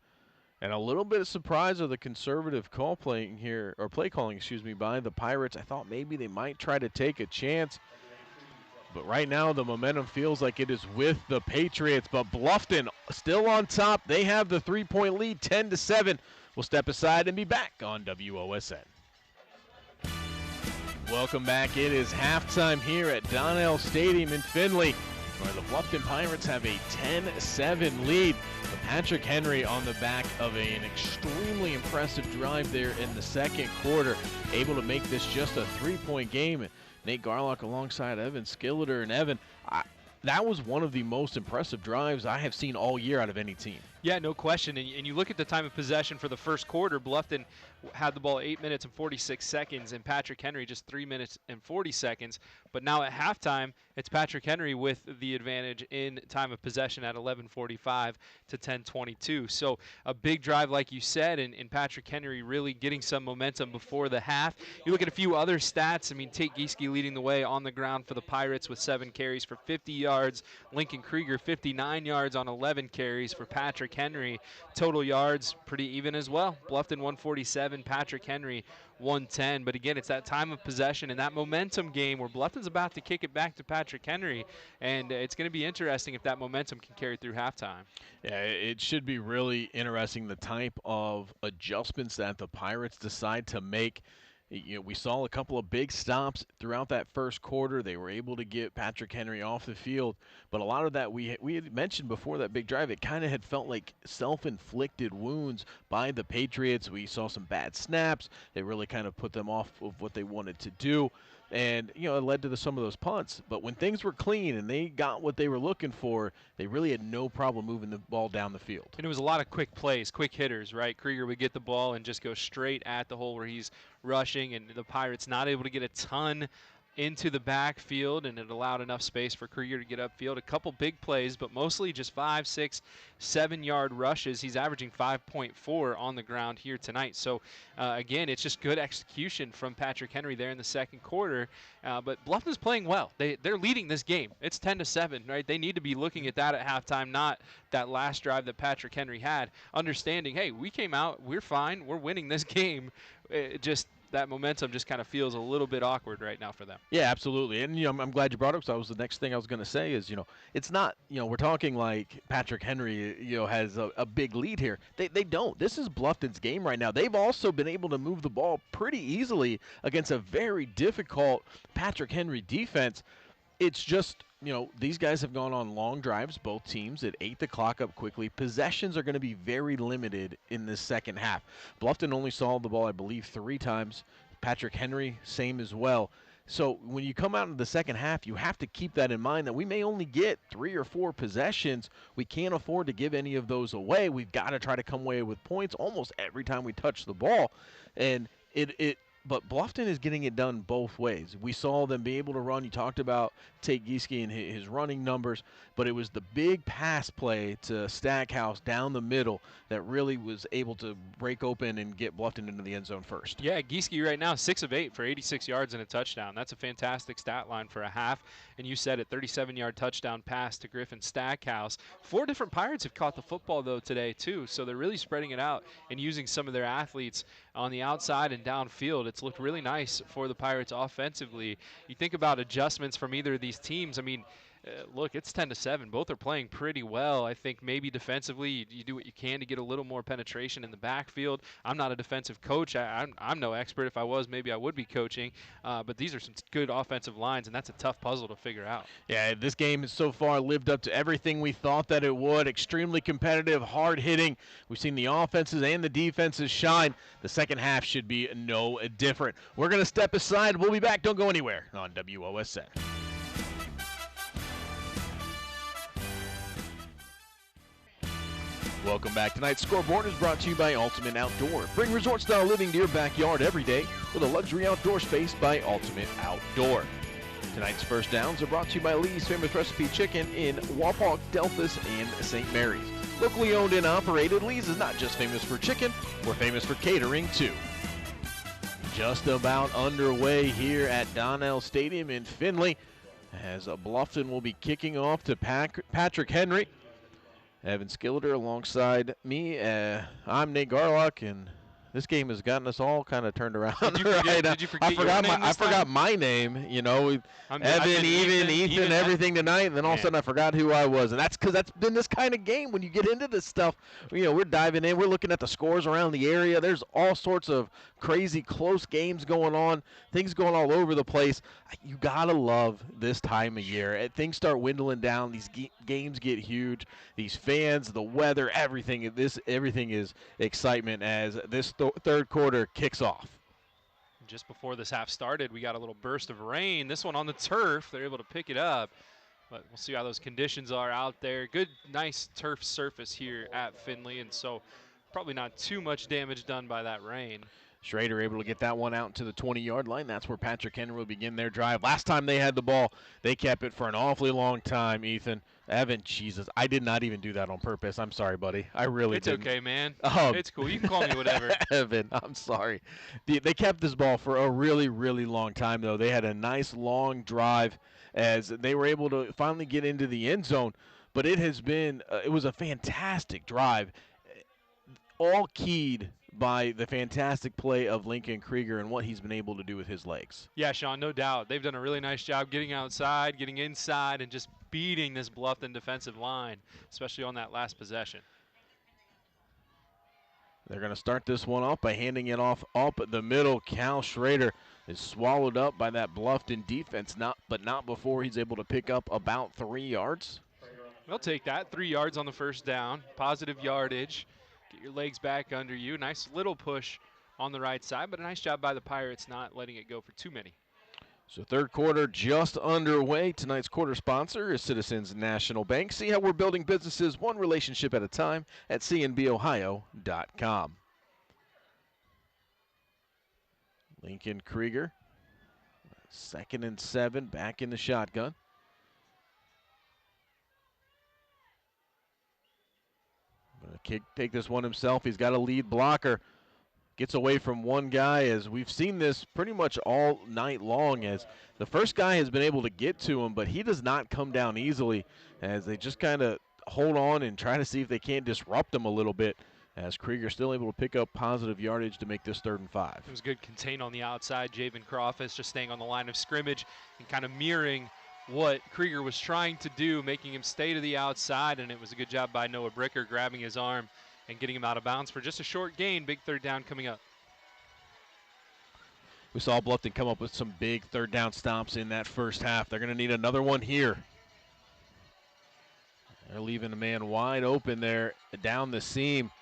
And a little bit of surprise of the conservative call playing here, or play calling, by the Pirates. I thought maybe they might try to take a chance. But right now the momentum feels like it is with the Patriots. But Bluffton still on top. They have the 3-point lead, 10-7. We'll step aside and be back on WOSN. Welcome back. It is halftime here at Donnell Stadium in Findlay, where the Bluffton Pirates have a 10-7 lead. But Patrick Henry on the back of an extremely impressive drive there in the second quarter, able to make this just a 3-point game. And Nate Garlock alongside Evan Skilleter. And Evan, that was one of the most impressive drives I have seen all year out of any team. Yeah, no question. And you look at the time of possession for the first quarter, Bluffton had the ball 8 minutes and 46 seconds, and Patrick Henry just 3 minutes and 40 seconds. But now at halftime, it's Patrick Henry with the advantage in time of possession at 11:45 to 10:22. So a big drive, like you said, and Patrick Henry really getting some momentum before the half. You look at a few other stats. I mean, Tate Gieske leading the way on the ground for the Pirates with 7 carries for 50 yards. Lincoln Krieger 59 yards on 11 carries for Patrick Patrick Henry. Total yards pretty even as well. Bluffton 147, Patrick Henry 110. But again, it's that time of possession and that momentum game where Bluffton's about to kick it back to Patrick Henry, and it's going to be interesting if that momentum can carry through halftime. Yeah, it should be really interesting the type of adjustments that the Pirates decide to make. We saw a couple of big stops throughout that first quarter. They were able to get Patrick Henry off the field, but a lot of that we had mentioned before that big drive. It kind of had felt like self-inflicted wounds by the Patriots. We saw some bad snaps. They really kind of put them off of what they wanted to do. And, it led to some of those punts. But when things were clean and they got what they were looking for, they really had no problem moving the ball down the field. And it was a lot of quick plays, quick hitters, right? Krieger would get the ball and just go straight at the hole where he's rushing, and the Pirates not able to get a ton into the backfield, and it allowed enough space for Krieger to get upfield. A couple big plays, but mostly just 5, 6, 7-yard rushes. He's averaging 5.4 on the ground here tonight. So, again, it's just good execution from Patrick Henry there in the second quarter. But Bluffton's playing well. They're leading this game. It's 10-7, right? They need to be looking at that at halftime, not that last drive that Patrick Henry had, understanding, hey, we came out, we're fine, we're winning this game. That momentum just kind of feels a little bit awkward right now for them. Yeah, absolutely. And, I'm glad you brought it up, because that was the next thing I was going to say is, it's not, we're talking like Patrick Henry, has a big lead here. They don't. This is Bluffton's game right now. They've also been able to move the ball pretty easily against a very difficult Patrick Henry defense. It's just, these guys have gone on long drives, both teams. It ate the clock up quickly. Possessions are going to be very limited in this second half. Bluffton only saw the ball, I believe, 3 times. Patrick Henry, same as well. So when you come out in the second half, you have to keep that in mind that we may only get 3 or 4 possessions. We can't afford to give any of those away. We've got to try to come away with points almost every time we touch the ball. And But Bluffton is getting it done both ways. We saw them be able to run. You talked about Tate Gieske and his running numbers, but it was the big pass play to Stackhouse down the middle that really was able to break open and get Bluffton into the end zone first. Yeah, Gieske right now 6 of 8 for 86 yards and a touchdown. That's a fantastic stat line for a half. And you said it, 37-yard touchdown pass to Griffin Stackhouse. 4 different Pirates have caught the football, though, today, too. So they're really spreading it out and using some of their athletes on the outside and downfield. It's looked really nice for the Pirates offensively. You think about adjustments from either of these teams. I mean, look, it's 10-7. Both are playing pretty well. I think maybe defensively you do what you can to get a little more penetration in the backfield. I'm not a defensive coach. I'm no expert. If I was, maybe I would be coaching. But these are some good offensive lines, and that's a tough puzzle to figure out. Yeah, this game has so far lived up to everything we thought that it would. Extremely competitive, hard-hitting. We've seen the offenses and the defenses shine. The second half should be no different. We're going to step aside. We'll be back. Don't go anywhere on WOSN. Welcome back. Tonight's scoreboard is brought to you by Ultimate Outdoor. Bring resort-style living to your backyard every day with a luxury outdoor space by Ultimate Outdoor. Tonight's first downs are brought to you by Lee's Famous Recipe Chicken in Wapak, Delphos, and St. Mary's. Locally owned and operated, Lee's is not just famous for chicken, we're famous for catering too. Just about underway here at Donnell Stadium in Findlay, as Bluffton will be kicking off to Patrick Henry. Evan Skilleter alongside me. I'm Nate Garlock, and this game has gotten us all kind of turned around. Did you forget your name I forgot my name. Evan, Ethan, everything tonight, and then all of a sudden I forgot who I was. And that's because that's been this kind of game. When you get into this stuff, we're diving in. We're looking at the scores around the area. There's all sorts of crazy close games going on, things going all over the place. You got to love this time of year. Things start dwindling down. These games get huge. These fans, the weather, everything is excitement as this third quarter kicks off. Just before this half started, we got a little burst of rain. This one on the turf, they're able to pick it up. But we'll see how those conditions are out there. Good, nice turf surface here at Findlay, and so probably not too much damage done by that rain. Schrader able to get that one out to the 20-yard line. That's where Patrick Henry will begin their drive. Last time they had the ball, they kept it for an awfully long time, Ethan. Evan, Jesus, I did not even do that on purpose. I'm sorry, buddy. I really didn't. It's okay, man. It's cool. You can call me whatever. Evan, I'm sorry. They kept this ball for a really, really long time, though. They had a nice long drive as they were able to finally get into the end zone. but it has been it was a fantastic drive, all keyed by the fantastic play of Lincoln Krieger and what he's been able to do with his legs. Yeah, Sean, no doubt. They've done a really nice job getting outside, getting inside, and just beating this Bluffton defensive line, especially on that last possession. They're going to start this one off by handing it off up the middle. Cal Schrader is swallowed up by that Bluffton defense, but not before he's able to pick up about 3 yards. They'll take that. 3 yards on the first down. Positive yardage. Get your legs back under you. Nice little push on the right side, but a nice job by the Pirates not letting it go for too many. So third quarter just underway. Tonight's quarter sponsor is Citizens National Bank. See how we're building businesses one relationship at a time at cnbohio.com. Lincoln Krieger, 2nd and 7, back in the shotgun. Gonna take this one himself. He's got a lead blocker. Gets away from one guy, as we've seen this pretty much all night long, as the first guy has been able to get to him, but he does not come down easily, as they just kind of hold on and try to see if they can't disrupt him a little bit, as Krieger still able to pick up positive yardage to make this 3rd and 5. It was good contain on the outside. Javen Crawfus just staying on the line of scrimmage and kind of mirroring what Krieger was trying to do, making him stay to the outside, and it was a good job by Noah Bricker grabbing his arm and getting him out of bounds for just a short gain. Big 3rd down coming up. We saw Bluffton come up with some big 3rd down stops in that first half. They're going to need another one here. They're leaving a man wide open there down the seam.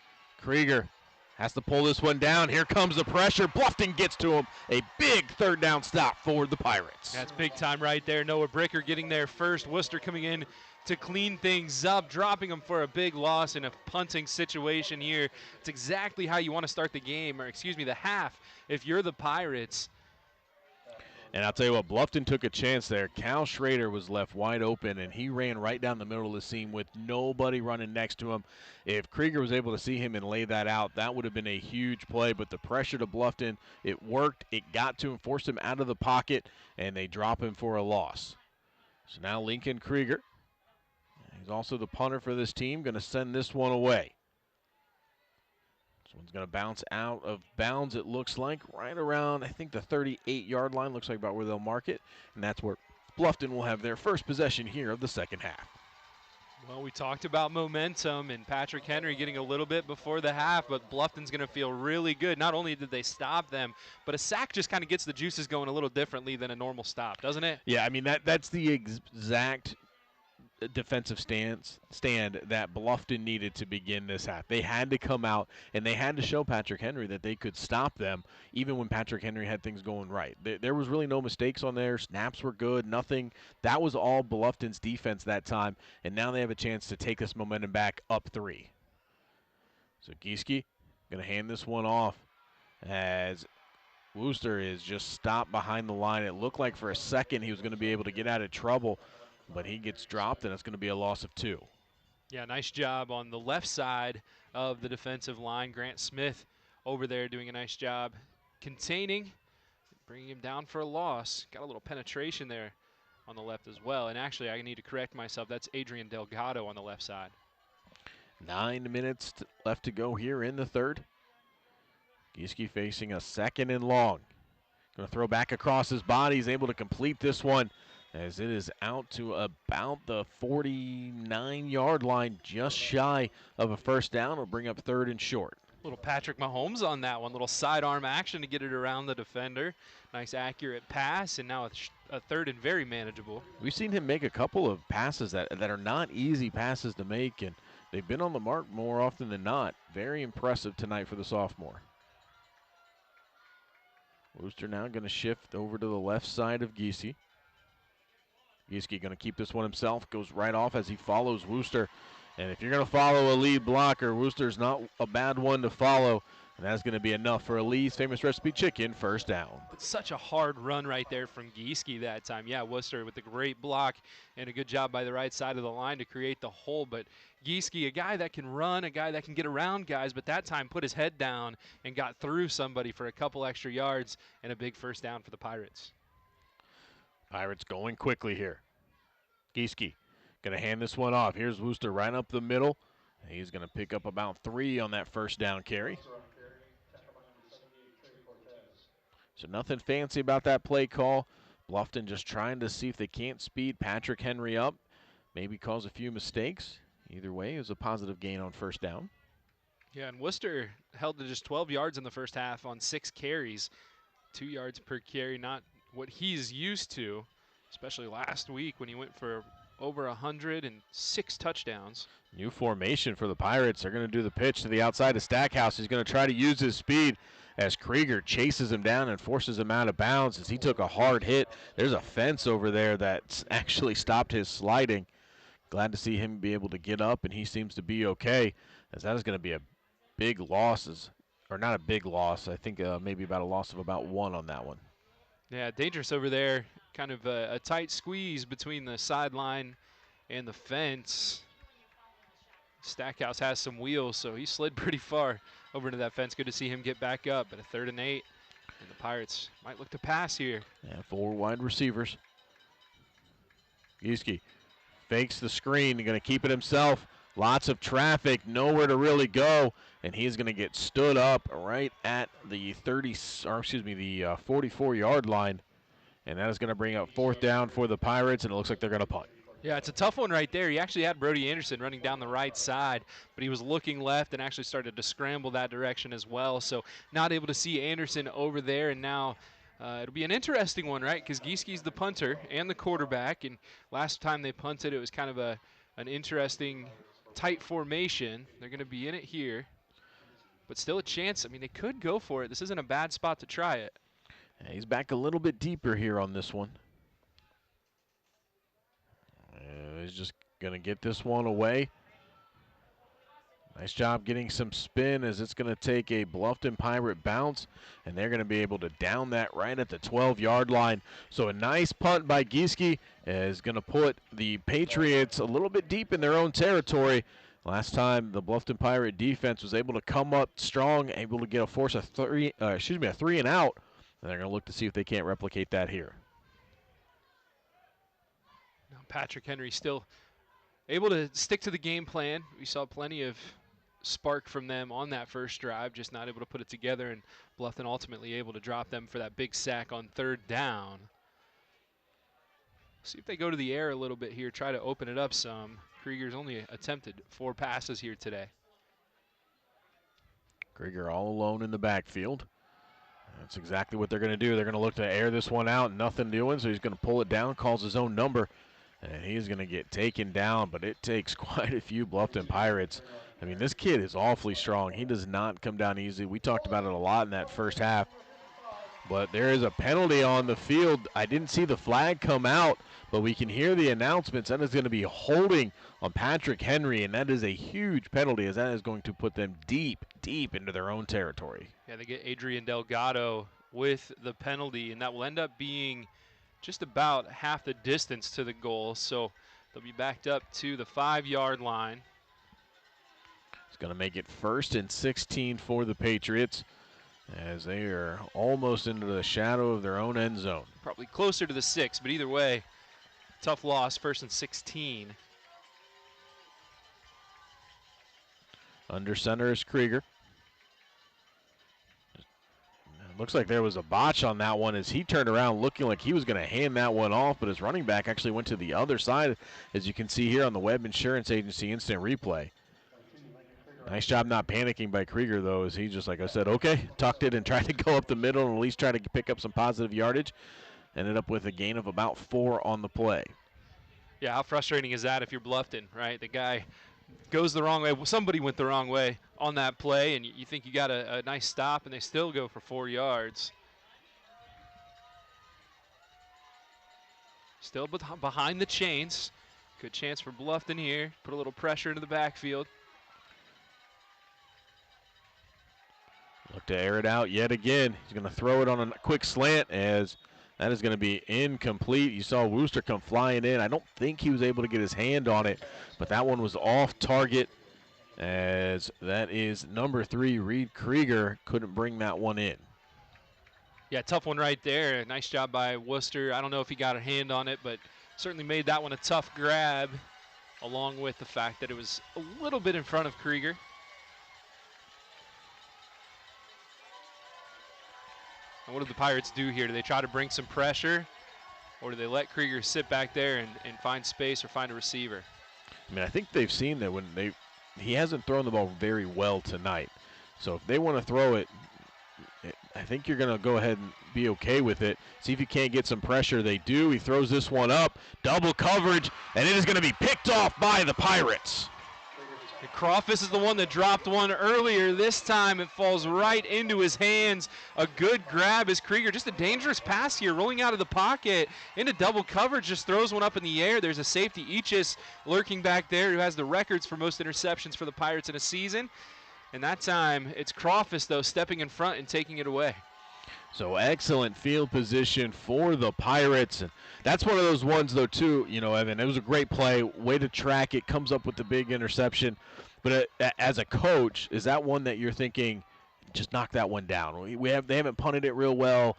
Krieger has to pull this one down. Here comes the pressure. Bluffton gets to him. A big 3rd down stop for the Pirates. That's big time right there. Noah Bricker getting there first. Worcester coming in to clean things up, dropping him for a big loss in a punting situation here. It's exactly how you want to start the game, or excuse me, the half, if you're the Pirates. And I'll tell you what, Bluffton took a chance there. Cal Schrader was left wide open, and he ran right down the middle of the seam with nobody running next to him. If Krieger was able to see him and lay that out, that would have been a huge play. But the pressure to Bluffton, it worked. It got to him, forced him out of the pocket, and they drop him for a loss. So now Lincoln Krieger, he's also the punter for this team, going to send this one away. This one's going to bounce out of bounds, it looks like, right around, I think, the 38-yard line. Looks like about where they'll mark it. And that's where Bluffton will have their first possession here of the second half. Well, we talked about momentum and Patrick Henry getting a little bit before the half, but Bluffton's going to feel really good. Not only did they stop them, but a sack just kind of gets the juices going a little differently than a normal stop, doesn't it? Yeah, I mean, that's the exact defensive stand that Bluffton needed to begin this half. They had to come out and they had to show Patrick Henry that they could stop them even when Patrick Henry had things going right. There was really no mistakes on there. Snaps were good, nothing. That was all Bluffton's defense that time, and now they have a chance to take this momentum back up 3. So Gieske going to hand this one off as Worcester is just stopped behind the line. It looked like for a second he was going to be able to get out of trouble, but he gets dropped, and it's going to be a loss of 2. Yeah, nice job on the left side of the defensive line. Grant Smith over there doing a nice job containing, bringing him down for a loss. Got a little penetration there on the left as well. And actually, I need to correct myself. That's Adrian Delgado on the left side. 9 minutes left to go here in the third. Gieske facing a 2nd and long. Going to throw back across his body. He's able to complete this one, as it is out to about the 49-yard line, just shy of a first down. Will bring up 3rd and short. Little Patrick Mahomes on that one. Little sidearm action to get it around the defender. Nice accurate pass, and now a 3rd and very manageable. We've seen him make a couple of passes that are not easy passes to make, and they've been on the mark more often than not. Very impressive tonight for the sophomore. Worcester now going to shift over to the left side of Gieske. Gieske going to keep this one himself, goes right off as he follows Worcester. And if you're going to follow a lead blocker, Worcester's not a bad one to follow. And that's going to be enough for a Lee's Famous Recipe Chicken first down. It's such a hard run right there from Gieske that time. Yeah, Worcester with a great block and a good job by the right side of the line to create the hole. But Gieske, a guy that can run, a guy that can get around guys, but that time put his head down and got through somebody for a couple extra yards and a big first down for the Pirates. Pirates going quickly here. Gieske Going to hand this one off. Here's Wooster right up the middle. He's going to pick up about 3 on that first down carry. So nothing fancy about that play call. Bluffton just trying to see if they can't speed Patrick Henry up, maybe cause a few mistakes. Either way, it was a positive gain on first down. Yeah, and Worcester held to just 12 yards in the first half on 6 carries. 2 yards per carry, not what he's used to, especially last week when he went for over 106 touchdowns. New formation for the Pirates. They're going to do the pitch to the outside of Stackhouse. He's going to try to use his speed as Krieger chases him down and forces him out of bounds as he took a hard hit. There's a fence over there that's actually stopped his sliding. Glad to see him be able to get up, and he seems to be okay, as that is going to be a big loss, or not a big loss. I think maybe about a loss of about 1 on that one. Yeah, dangerous over there. Kind of a tight squeeze between the sideline and the fence. Stackhouse has some wheels, so he slid pretty far over into that fence. Good to see him get back up at a 3rd and 8. And the Pirates might look to pass here. Yeah, 4 wide receivers. Gieske fakes the screen. He's going to keep it himself. Lots of traffic, nowhere to really go, and he's going to get stood up right at the 44-yard line, and that is going to bring up 4th down for the Pirates, and it looks like they're going to punt. Yeah, it's a tough one right there. He actually had Brody Anderson running down the right side, but he was looking left and actually started to scramble that direction as well, so not able to see Anderson over there, and now it'll be an interesting one, right, because Gieske's the punter and the quarterback, and last time they punted, it was kind of an interesting tight formation. They're going to be in it here, but still a chance. I mean, they could go for it. This isn't a bad spot to try it. Yeah, he's back a little bit deeper here on this one. He's just going to get this one away. Nice job getting some spin, as it's going to take a Bluffton Pirate bounce, and they're going to be able to down that right at the 12-yard line. So a nice punt by Gieske is going to put the Patriots a little bit deep in their own territory. Last time the Bluffton Pirate defense was able to come up strong, able to get a 3 and out, and they're going to look to see if they can't replicate that here. Now Patrick Henry still able to stick to the game plan. We saw plenty of spark from them on that first drive, just not able to put it together, and Bluffton ultimately able to drop them for that big sack on 3rd down. See if they go to the air a little bit here, try to open it up some. Krieger's only attempted 4 passes here today. Krieger all alone in the backfield. That's exactly what they're going to do. They're going to look to air this one out, nothing doing, so he's going to pull it down, calls his own number, and he's going to get taken down, but it takes quite a few Bluffton Pirates. I mean, this kid is awfully strong. He does not come down easy. We talked about it a lot in that first half, but there is a penalty on the field. I didn't see the flag come out, but we can hear the announcements. That is going to be holding on Patrick Henry, and that is a huge penalty, as that is going to put them deep, deep into their own territory. Yeah, they get Adrian Delgado with the penalty, and that will end up being just about half the distance to the goal, so they'll be backed up to the 5-yard line. It's going to make it 1st and 16 for the Patriots, as they are almost into the shadow of their own end zone. Probably closer to the 6, but either way, tough loss, 1st and 16. Under center is Krieger. Looks like there was a botch on that one, as he turned around looking like he was going to hand that one off, but his running back actually went to the other side, as you can see here on the Webb Insurance Agency instant replay. Nice job not panicking by Krieger, though, as he just, like I said, okay, tucked it and tried to go up the middle and at least try to pick up some positive yardage. Ended up with a gain of about 4 on the play. Yeah, how frustrating is that if you're Bluffton, right? The guy goes the wrong way. Somebody went the wrong way on that play, and you think you got a nice stop, and they still go for 4 yards. Still behind the chains. Good chance for Bluffton here. Put a little pressure into the backfield. Look to air it out yet again. He's going to throw it on a quick slant, as that is going to be incomplete. You saw Wooster come flying in. I don't think he was able to get his hand on it, but that one was off target, as that is number 3, Reed Krieger, couldn't bring that one in. Yeah, tough one right there. Nice job by Wooster. I don't know if he got a hand on it, but certainly made that one a tough grab. along with the fact that it was a little bit in front of Krieger. And what do the Pirates do here? Do they try to bring some pressure, or do they let Krieger sit back there and find space or find a receiver? I mean, I think they've seen that he hasn't thrown the ball very well tonight. So if they want to throw it, I think you're going to go ahead and be okay with it. See if you can't get some pressure. They do. He throws this one up. Double coverage, and it is going to be picked off by the Pirates. And Crofus is the one that dropped one earlier. This time it falls right into his hands. A good grab as Krieger. Just a dangerous pass here, rolling out of the pocket into double coverage. Just throws one up in the air. There's a safety, Ichis, lurking back there, who has the records for most interceptions for the Pirates in a season. And that time it's Crofus, though, stepping in front and taking it away. So excellent field position for the Pirates. And that's one of those ones, though, too, Evan, it was a great play. Way to track it. Comes up with the big interception. But as a coach, is that one that you're thinking, just knock that one down? They haven't punted it real well.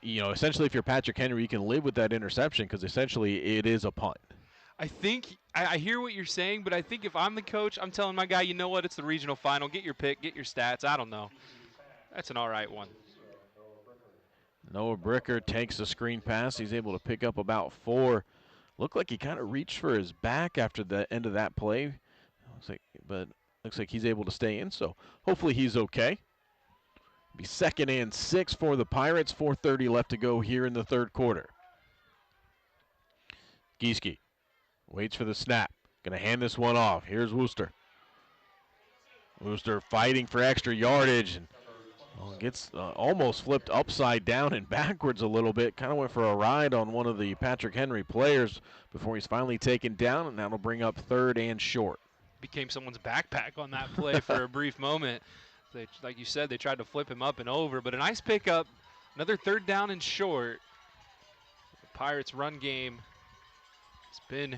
Essentially, if you're Patrick Henry, you can live with that interception because essentially it is a punt. I think I hear what you're saying, but I think if I'm the coach, I'm telling my guy, you know what, it's the regional final. Get your pick, get your stats. I don't know. That's an all right one. Noah Bricker takes the screen pass. He's able to pick up about 4. Looked like he kind of reached for his back after the end of that play. Looks like he's able to stay in, so hopefully he's okay. Be 2nd and 6 for the Pirates. 4:30 left to go here in the third quarter. Gieske waits for the snap. Going to hand this one off. Here's Wooster. Wooster fighting for extra yardage and gets almost flipped upside down and backwards a little bit. Kind of went for a ride on one of the Patrick Henry players before he's finally taken down, and that'll bring up 3rd and short. Became someone's backpack on that play for a brief moment. Like you said, they tried to flip him up and over, but a nice pickup. Another 3rd down and short. The Pirates' run game has been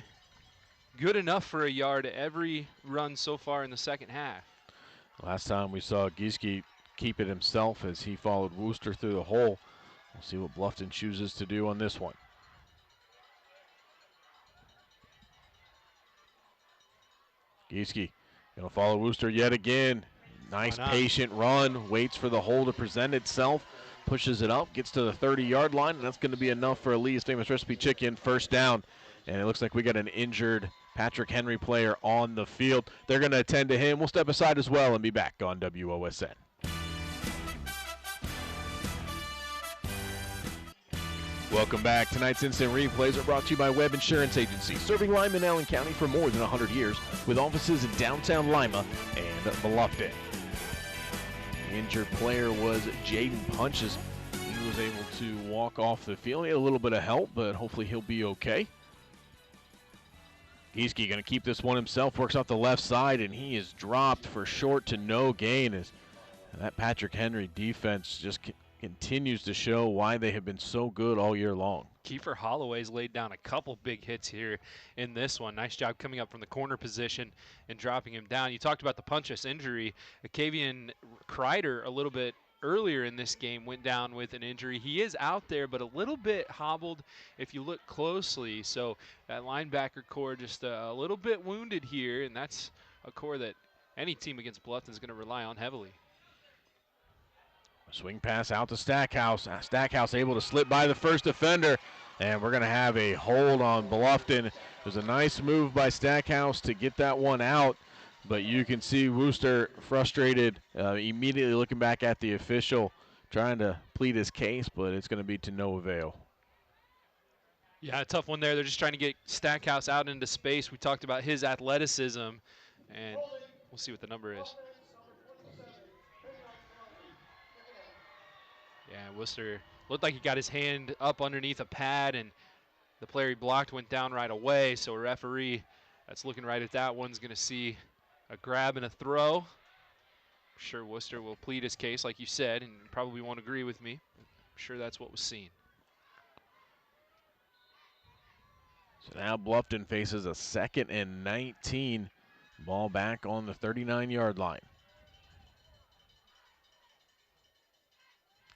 good enough for a yard every run so far in the second half. Last time we saw Gieske keep it himself as he followed Wooster through the hole. We'll see what Bluffton chooses to do on this one. Gieske going to follow Wooster yet again. Nice patient run, waits for the hole to present itself, pushes it up, gets to the 30-yard line, and that's going to be enough for Lee's Famous Recipe Chicken. 1st down, and it looks like we got an injured Patrick Henry player on the field. They're going to attend to him. We'll step aside as well and be back on WOSN. Welcome back. Tonight's instant replays are brought to you by Webb Insurance Agency, serving Lima and Allen County for more than 100 years, with offices in downtown Lima and Bluffton. The injured player was Jaden Punches. He was able to walk off the field. He had a little bit of help, but hopefully he'll be okay. Gieske going to keep this one himself, works off the left side, and he is dropped for short to no gain as that Patrick Henry defense just continues to show why they have been so good all year long. Kiefer Holloway's laid down a couple big hits here in this one. Nice job coming up from the corner position and dropping him down. You talked about the Punchess injury. Kavian Kreider a little bit earlier in this game went down with an injury. He is out there, but a little bit hobbled if you look closely. So that linebacker core just a little bit wounded here, and that's a core that any team against Bluffton is going to rely on heavily. Swing pass out to Stackhouse. Stackhouse able to slip by the first defender, and we're going to have a hold on Bluffton. It was a nice move by Stackhouse to get that one out, but you can see Wooster frustrated, immediately looking back at the official, trying to plead his case, but it's going to be to no avail. Yeah, a tough one there. They're just trying to get Stackhouse out into space. We talked about his athleticism, and we'll see what the number is. Yeah, Worcester looked like he got his hand up underneath a pad, and the player he blocked went down right away. So a referee that's looking right at that one's going to see a grab and a throw. I'm sure Worcester will plead his case, like you said, and probably won't agree with me. I'm sure that's what was seen. So now Bluffton faces a 2nd and 19. Ball back on the 39-yard line.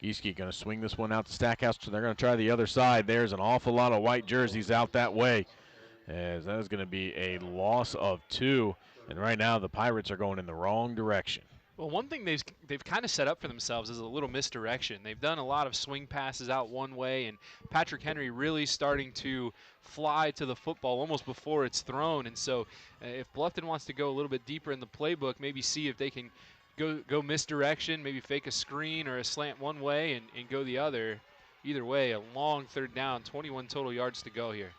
Gieske going to swing this one out to Stackhouse. So they're going to try the other side. There's an awful lot of white jerseys out that way. as that is going to be a loss of 2. And right now the Pirates are going in the wrong direction. Well, one thing they've kind of set up for themselves is a little misdirection. They've done a lot of swing passes out one way, and Patrick Henry really starting to fly to the football almost before it's thrown. And so, if Bluffton wants to go a little bit deeper in the playbook, maybe see if they can go misdirection, maybe fake a screen or a slant one way and go the other. Either way, a long third down, 21 total yards to go here.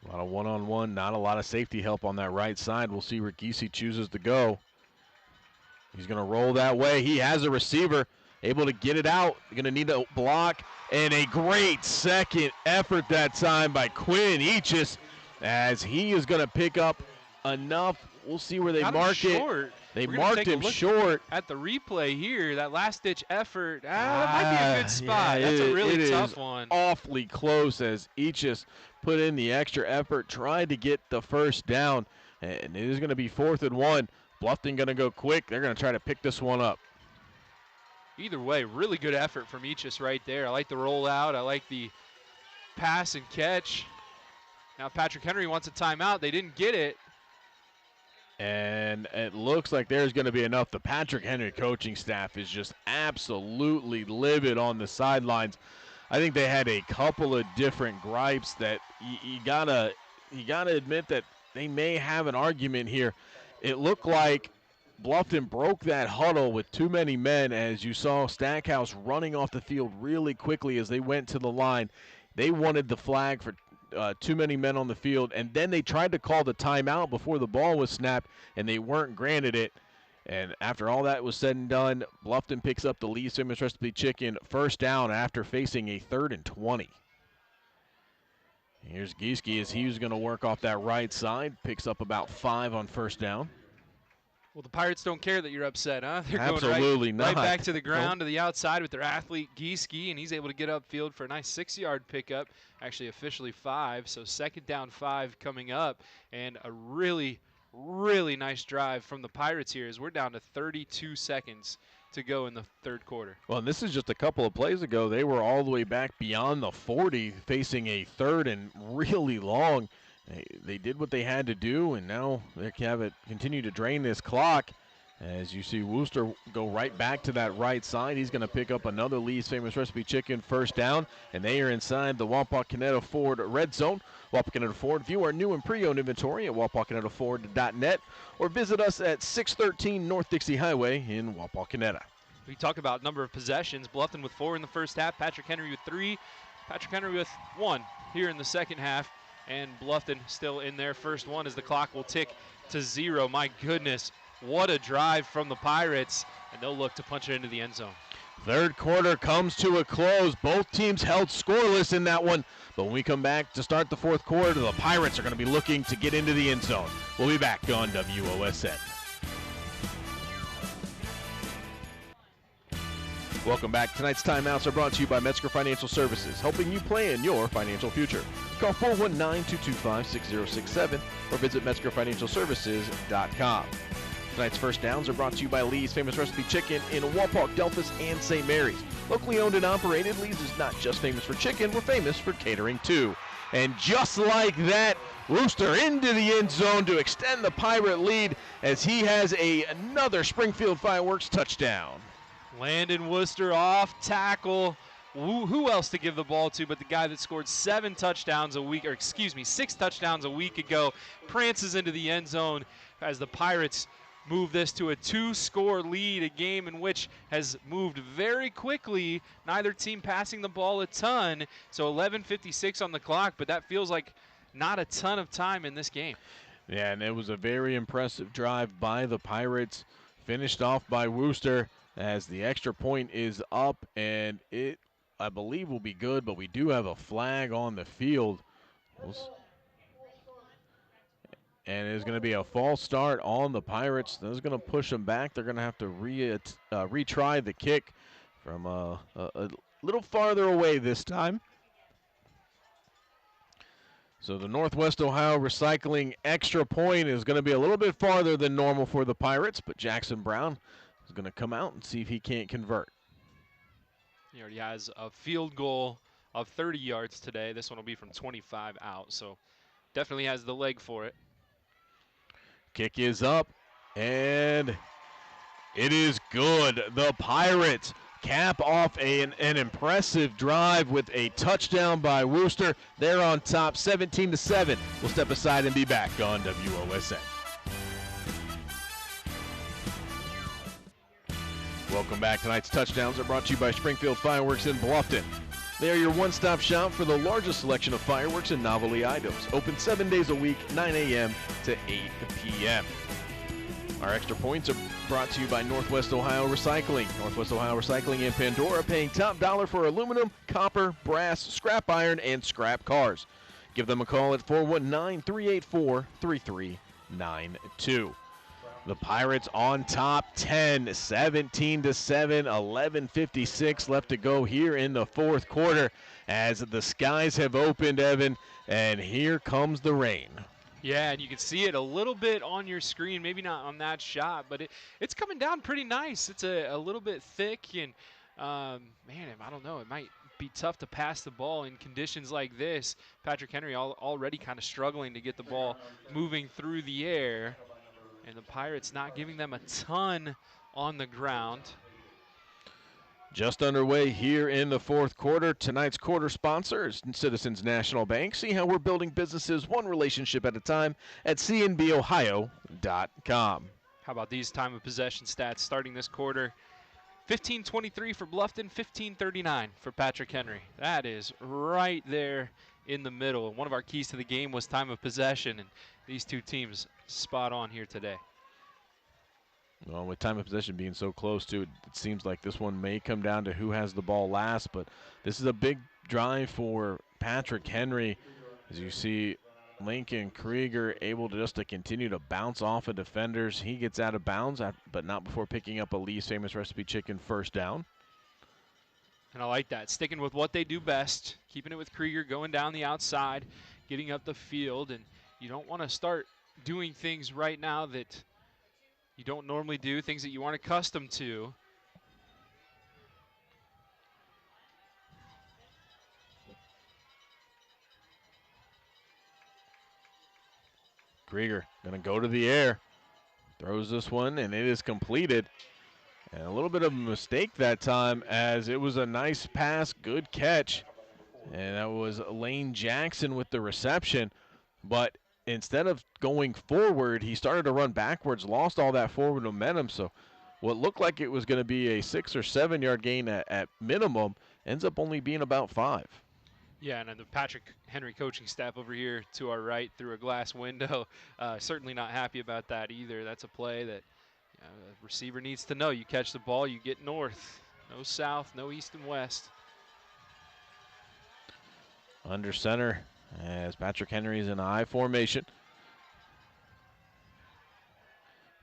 A lot of one-on-one, not a lot of safety help on that right side. We'll see where Giese chooses to go. He's going to roll that way. He has a receiver able to get it out. Going to need a block. And a great second effort that time by Quinn Eachus, as he is going to pick up enough. We'll see where they mark it. They marked him short. At the replay here, that last-ditch effort, that might be a good spot. Yeah, that's a really tough is one. Awfully close, as Eachus put in the extra effort, tried to get the first down. And it is going to be 4th and 1. Bluffton going to go quick. They're going to try to pick this one up. Either way, really good effort from Eachus right there. I like the rollout. I like the pass and catch. Now Patrick Henry wants a timeout. They didn't get it. And it looks like there's going to be enough. The Patrick Henry coaching staff is just absolutely livid on the sidelines. I think they had a couple of different gripes that you gotta admit that they may have an argument here. It looked like Bluffton broke that huddle with too many men, as you saw Stackhouse running off the field really quickly as they went to the line. They wanted the flag for too many men on the field, and then they tried to call the timeout before the ball was snapped, and they weren't granted it. And after all that was said and done, Bluffton picks up the Lee's Famous Recipe Chicken first down after facing a 3rd and 20. Here's Giese as he was going to work off that right side, picks up about 5 on first down. Well, the Pirates don't care that you're upset, huh? They're Absolutely going not. right back to the ground, to the outside with their athlete Giese, and he's able to get upfield for a nice 6-yard pickup, actually officially 5, so 2nd down 5 coming up, and a really, really nice drive from the Pirates here as we're down to 32 seconds to go in the 3rd quarter. Well, and this is just a couple of plays ago. They were all the way back beyond the 40, facing a 3rd and really long. They did what they had to do, and now they have it continue to drain this clock. As you see Wooster go right back to that right side. He's going to pick up another Lee's Famous Recipe Chicken first down, and they are inside the Wapakoneta Ford red zone. Wapakoneta Ford, view our new and pre-owned inventory at wapakonetaford.net or visit us at 613 North Dixie Highway in Wapakoneta. We talk about number of possessions. Bluffton with 4 in the first half, Patrick Henry with 3, Patrick Henry with 1 here in the second half. And Bluffton still in their first one as the clock will tick to 0. My goodness, what a drive from the Pirates. And they'll look to punch it into the end zone. 3rd quarter comes to a close. Both teams held scoreless in that one. But when we come back to start the 4th quarter, the Pirates are going to be looking to get into the end zone. We'll be back on WOSN. Welcome back. Tonight's timeouts are brought to you by Metzger Financial Services, helping you plan your financial future. Call 419-225-6067 or visit MetzgerFinancialServices.com. Tonight's first downs are brought to you by Lee's Famous Recipe Chicken in Wapak, Delphos, and St. Mary's. Locally owned and operated, Lee's is not just famous for chicken, we're famous for catering too. And just like that, Wooster into the end zone to extend the Pirate lead as he has another Springfield Fireworks touchdown. Landon Wooster off tackle. Who else to give the ball to but the guy that scored 6 touchdowns a week ago, prances into the end zone as the Pirates move this to a 2-score lead, a game in which has moved very quickly, neither team passing the ball a ton. So 11:56 on the clock, but that feels like not a ton of time in this game. Yeah, and it was a very impressive drive by the Pirates, finished off by Wooster as the extra point is up, and it, I believe, will be good, but we do have a flag on the field. And it's going to be a false start on the Pirates. That's going to push them back. They're going to have to retry the kick from a little farther away this time. So the Northwest Ohio Recycling extra point is going to be a little bit farther than normal for the Pirates, but Jackson Brown is going to come out and see if he can't convert. He already has a field goal of 30 yards today. This one will be from 25 out. So definitely has the leg for it. Kick is up, and it is good. The Pirates cap off an impressive drive with a touchdown by Wooster. They're on top 17-7. We'll step aside and be back on WOSN. Welcome back. Tonight's touchdowns are brought to you by Springfield Fireworks in Bluffton. They are your one-stop shop for the largest selection of fireworks and novelty items. Open 7 days a week, 9 a.m. to 8 p.m. Our extra points are brought to you by Northwest Ohio Recycling. Northwest Ohio Recycling in Pandora, paying top dollar for aluminum, copper, brass, scrap iron, and scrap cars. Give them a call at 419-384-3392. The Pirates on top 10, 17-7, 11:56 left to go here in the fourth quarter as the skies have opened, Evan, and here comes the rain. Yeah, and you can see it a little bit on your screen, maybe not on that shot, but it's coming down pretty nice. It's a little bit thick, and man, I don't know, it might be tough to pass the ball in conditions like this. Patrick Henry already kind of struggling to get the ball moving through the air, and the Pirates not giving them a ton on the ground. Just underway here in the fourth quarter. Tonight's quarter sponsor is Citizens National Bank. See how we're building businesses one relationship at a time at cnbohio.com. How about these time of possession stats starting this quarter? 15:23 for Bluffton, 15:39 for Patrick Henry. That is right there in the middle. One of our keys to the game was time of possession, and these two teams spot on here today. Well, with time of possession being so close to it, it seems like this one may come down to who has the ball last, but this is a big drive for Patrick Henry. As you see, Lincoln Krieger able to just continue to bounce off of defenders. He gets out of bounds, but not before picking up a Lee's Famous Recipe Chicken first down. And I like that, sticking with what they do best, keeping it with Krieger, going down the outside, getting up the field, and you don't want to start doing things right now that you don't normally do, things that you aren't accustomed to. Krieger going to go to the air. Throws this one, and it is completed. And a little bit of a mistake that time, as it was a nice pass, good catch. And that was Lane Jackson with the reception. But instead of going forward, he started to run backwards, lost all that forward momentum. So what looked like it was going to be a 6 or 7 yard gain at minimum ends up only being about 5. Yeah, and the Patrick Henry coaching staff over here to our right through a glass window, certainly not happy about that either. That's a play that a receiver needs to know. You catch the ball, you get north. No south, no east and west. Under center as Patrick Henry is in I formation.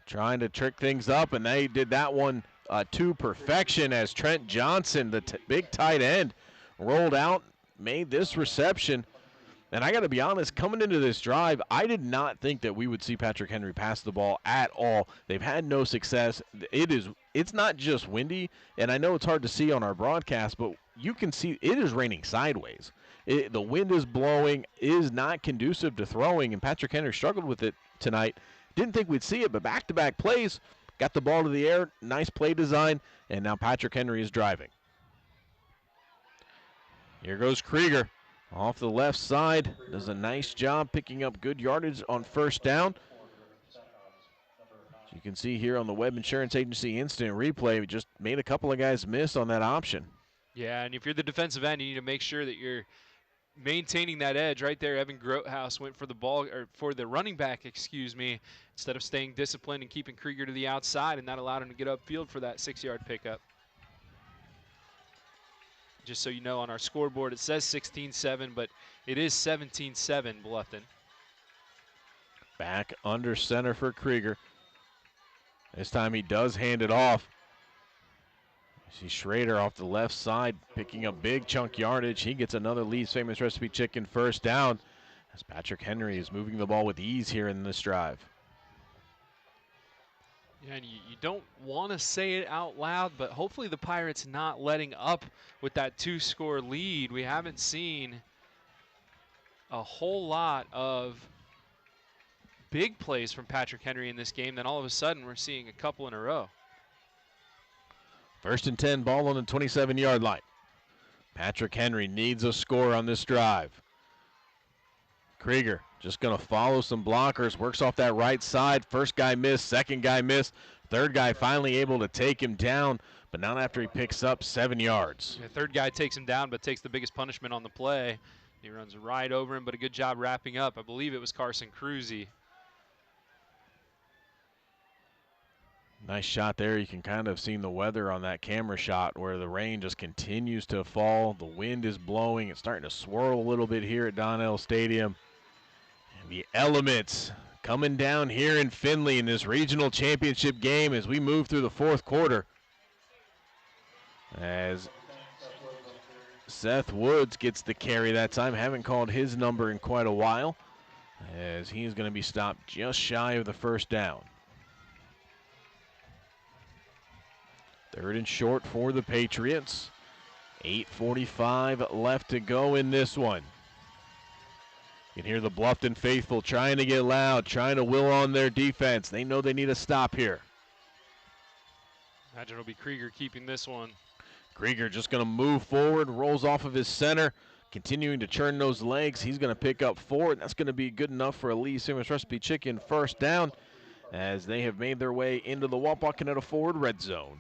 Trying to trick things up, and they did that one to perfection as Trent Johnson, the big tight end, rolled out, made this reception. And I got to be honest, coming into this drive, I did not think that we would see Patrick Henry pass the ball at all. They've had no success. It's not just windy, and I know it's hard to see on our broadcast, but you can see it is raining sideways. The wind is blowing, is not conducive to throwing, and Patrick Henry struggled with it tonight. Didn't think we'd see it, but back-to-back plays, got the ball to the air, nice play design, and now Patrick Henry is driving. Here goes Krieger. Off the left side, does a nice job picking up good yardage on first down. As you can see here on the Webb Insurance Agency instant replay, we just made a couple of guys miss on that option. Yeah, and if you're the defensive end, you need to make sure that you're maintaining that edge right there. Evan Grothaus went for the ball, or for the running back, instead of staying disciplined and keeping Krieger to the outside, and that allowed him to get upfield for that 6-yard pickup. Just so you know, on our scoreboard it says 16-7, but it is 17-7 Bluffton. Back under center for Krieger. This time he does hand it off. See Schrader off the left side picking up big chunk yardage. He gets another Lee's Famous Recipe Chicken first down as Patrick Henry is moving the ball with ease here in this drive. Yeah, and you don't want to say it out loud, but hopefully the Pirates not letting up with that 2-score lead. We haven't seen a whole lot of big plays from Patrick Henry in this game. Then all of a sudden, we're seeing a couple in a row. 1st and 10, ball on the 27-yard line. Patrick Henry needs a score on this drive. Krieger just going to follow some blockers, works off that right side. First guy missed, second guy missed, third guy finally able to take him down, but not after he picks up 7 yards. The third guy takes him down, but takes the biggest punishment on the play. He runs right over him, but a good job wrapping up. I believe it was Carson Cruzy. Nice shot there. You can kind of see the weather on that camera shot where the rain just continues to fall. The wind is blowing. It's starting to swirl a little bit here at Donnell Stadium. And the elements coming down here in Findlay in this regional championship game as we move through the 4th quarter. As Seth Woods gets the carry that time. Haven't called his number in quite a while, as he's going to be stopped just shy of the first down. 3rd and short for the Patriots. 8:45 left to go in this one. You can hear the Bluffton faithful trying to get loud, trying to will on their defense. They know they need a stop here. Imagine it'll be Krieger keeping this one. Krieger just going to move forward, rolls off of his center, continuing to churn those legs. He's going to pick up 4, and that's going to be good enough for a Lee Simmons Recipe Chicken first down as they have made their way into the Wapakoneta Ford red zone.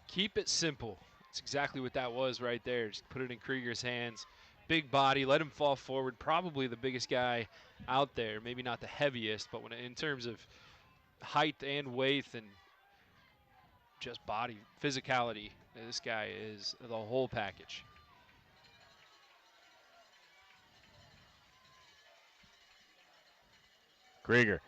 Keep it simple. That's exactly what that was right there. Just put it in Krieger's hands. Big body, let him fall forward. Probably the biggest guy out there. Maybe not the heaviest, but in terms of height and weight and just body, physicality, this guy is the whole package. Krieger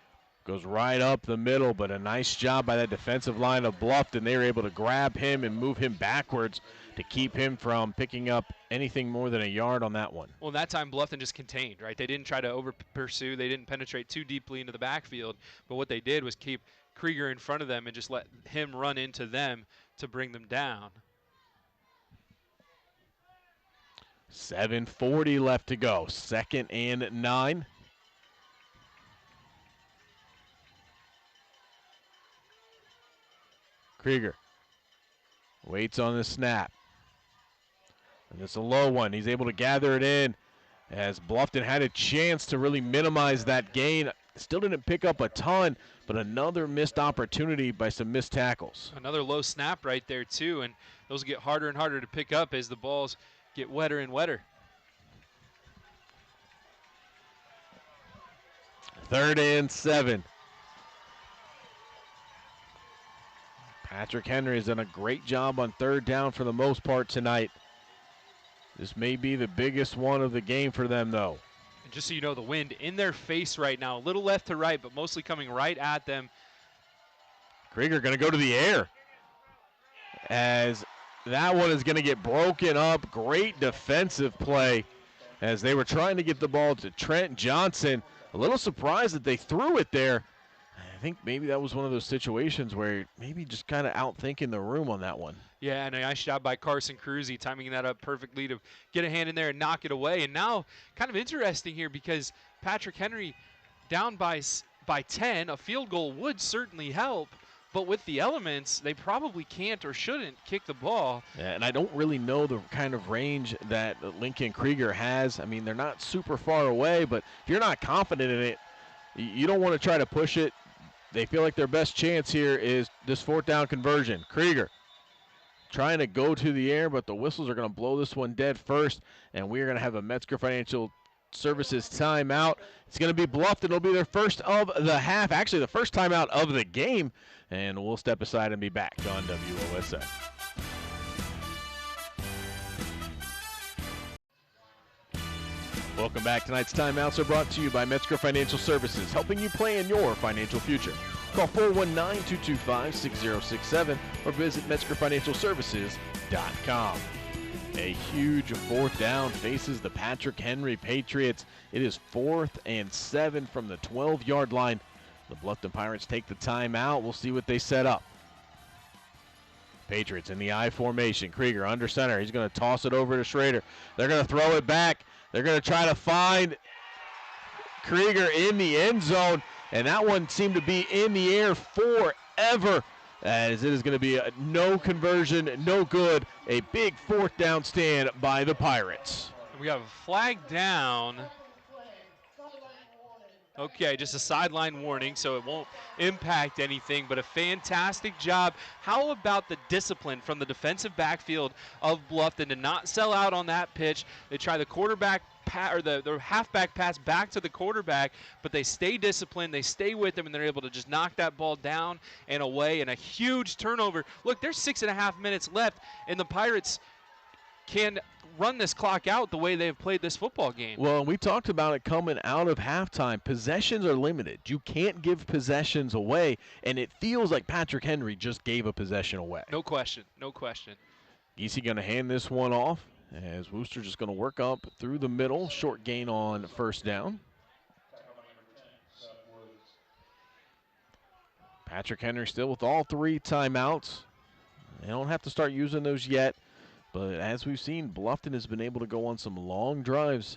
goes right up the middle, but a nice job by that defensive line of Bluffton. They were able to grab him and move him backwards to keep him from picking up anything more than a yard on that one. Well, that time Bluffton just contained, right? They didn't try to over-pursue. They didn't penetrate too deeply into the backfield. But what they did was keep Krieger in front of them and just let him run into them to bring them down. 7:40 left to go. 2nd and 9. Krieger waits on the snap. And it's a low one. He's able to gather it in as Bluffton had a chance to really minimize that gain. Still didn't pick up a ton, but another missed opportunity by some missed tackles. Another low snap right there, too, and those get harder and harder to pick up as the balls get wetter and wetter. 3rd and 7. Patrick Henry has done a great job on 3rd down for the most part tonight. This may be the biggest one of the game for them, though. And just so you know, the wind in their face right now, a little left to right, but mostly coming right at them. Krieger going to go to the air as that one is going to get broken up. Great defensive play as they were trying to get the ball to Trent Johnson. A little surprised that they threw it there. I think maybe that was one of those situations where maybe just kind of outthinking the room on that one. Yeah, and a nice job by Carson Cruzy, timing that up perfectly to get a hand in there and knock it away. And now, kind of interesting here because Patrick Henry down by 10, a field goal would certainly help. But with the elements, they probably can't or shouldn't kick the ball. Yeah, and I don't really know the kind of range that Lincoln Krieger has. I mean, they're not super far away, but if you're not confident in it, you don't want to try to push it. They feel like their best chance here is this 4th down conversion. Krieger trying to go to the air, but the whistles are going to blow this one dead first, and we're going to have a Metzger Financial Services timeout. It's going to be Bluffton. It'll be their first of the half, actually the first timeout of the game, and we'll step aside and be back on WOSN. Welcome back. Tonight's timeouts are brought to you by Metzger Financial Services, helping you plan your financial future. Call 419-225-6067 or visit MetzgerFinancialServices.com. A huge 4th down faces the Patrick Henry Patriots. It is 4th and 7 from the 12-yard line. The Bluffton Pirates take the timeout. We'll see what they set up. Patriots in the I formation. Krieger under center. He's going to toss it over to Schrader. They're going to throw it back. They're going to try to find Krieger in the end zone, and that one seemed to be in the air forever, as it is going to be no conversion, no good. A big 4th down stand by the Pirates. We have a flag down. Okay, just a sideline warning, so it won't impact anything, but a fantastic job. How about the discipline from the defensive backfield of Bluffton to not sell out on that pitch? They try the quarterback or the halfback pass back to the quarterback, but they stay disciplined, they stay with him, and they're able to just knock that ball down and away, and a huge turnover. Look, there's 6.5 minutes left, and the Pirates can run this clock out the way they've played this football game. Well, we talked about it coming out of halftime. Possessions are limited. You can't give possessions away, and it feels like Patrick Henry just gave a possession away. No question, no question. Giese going to hand this one off, as Wooster just going to work up through the middle. Short gain on 1st down. Patrick Henry still with all 3 timeouts. They don't have to start using those yet. But as we've seen, Bluffton has been able to go on some long drives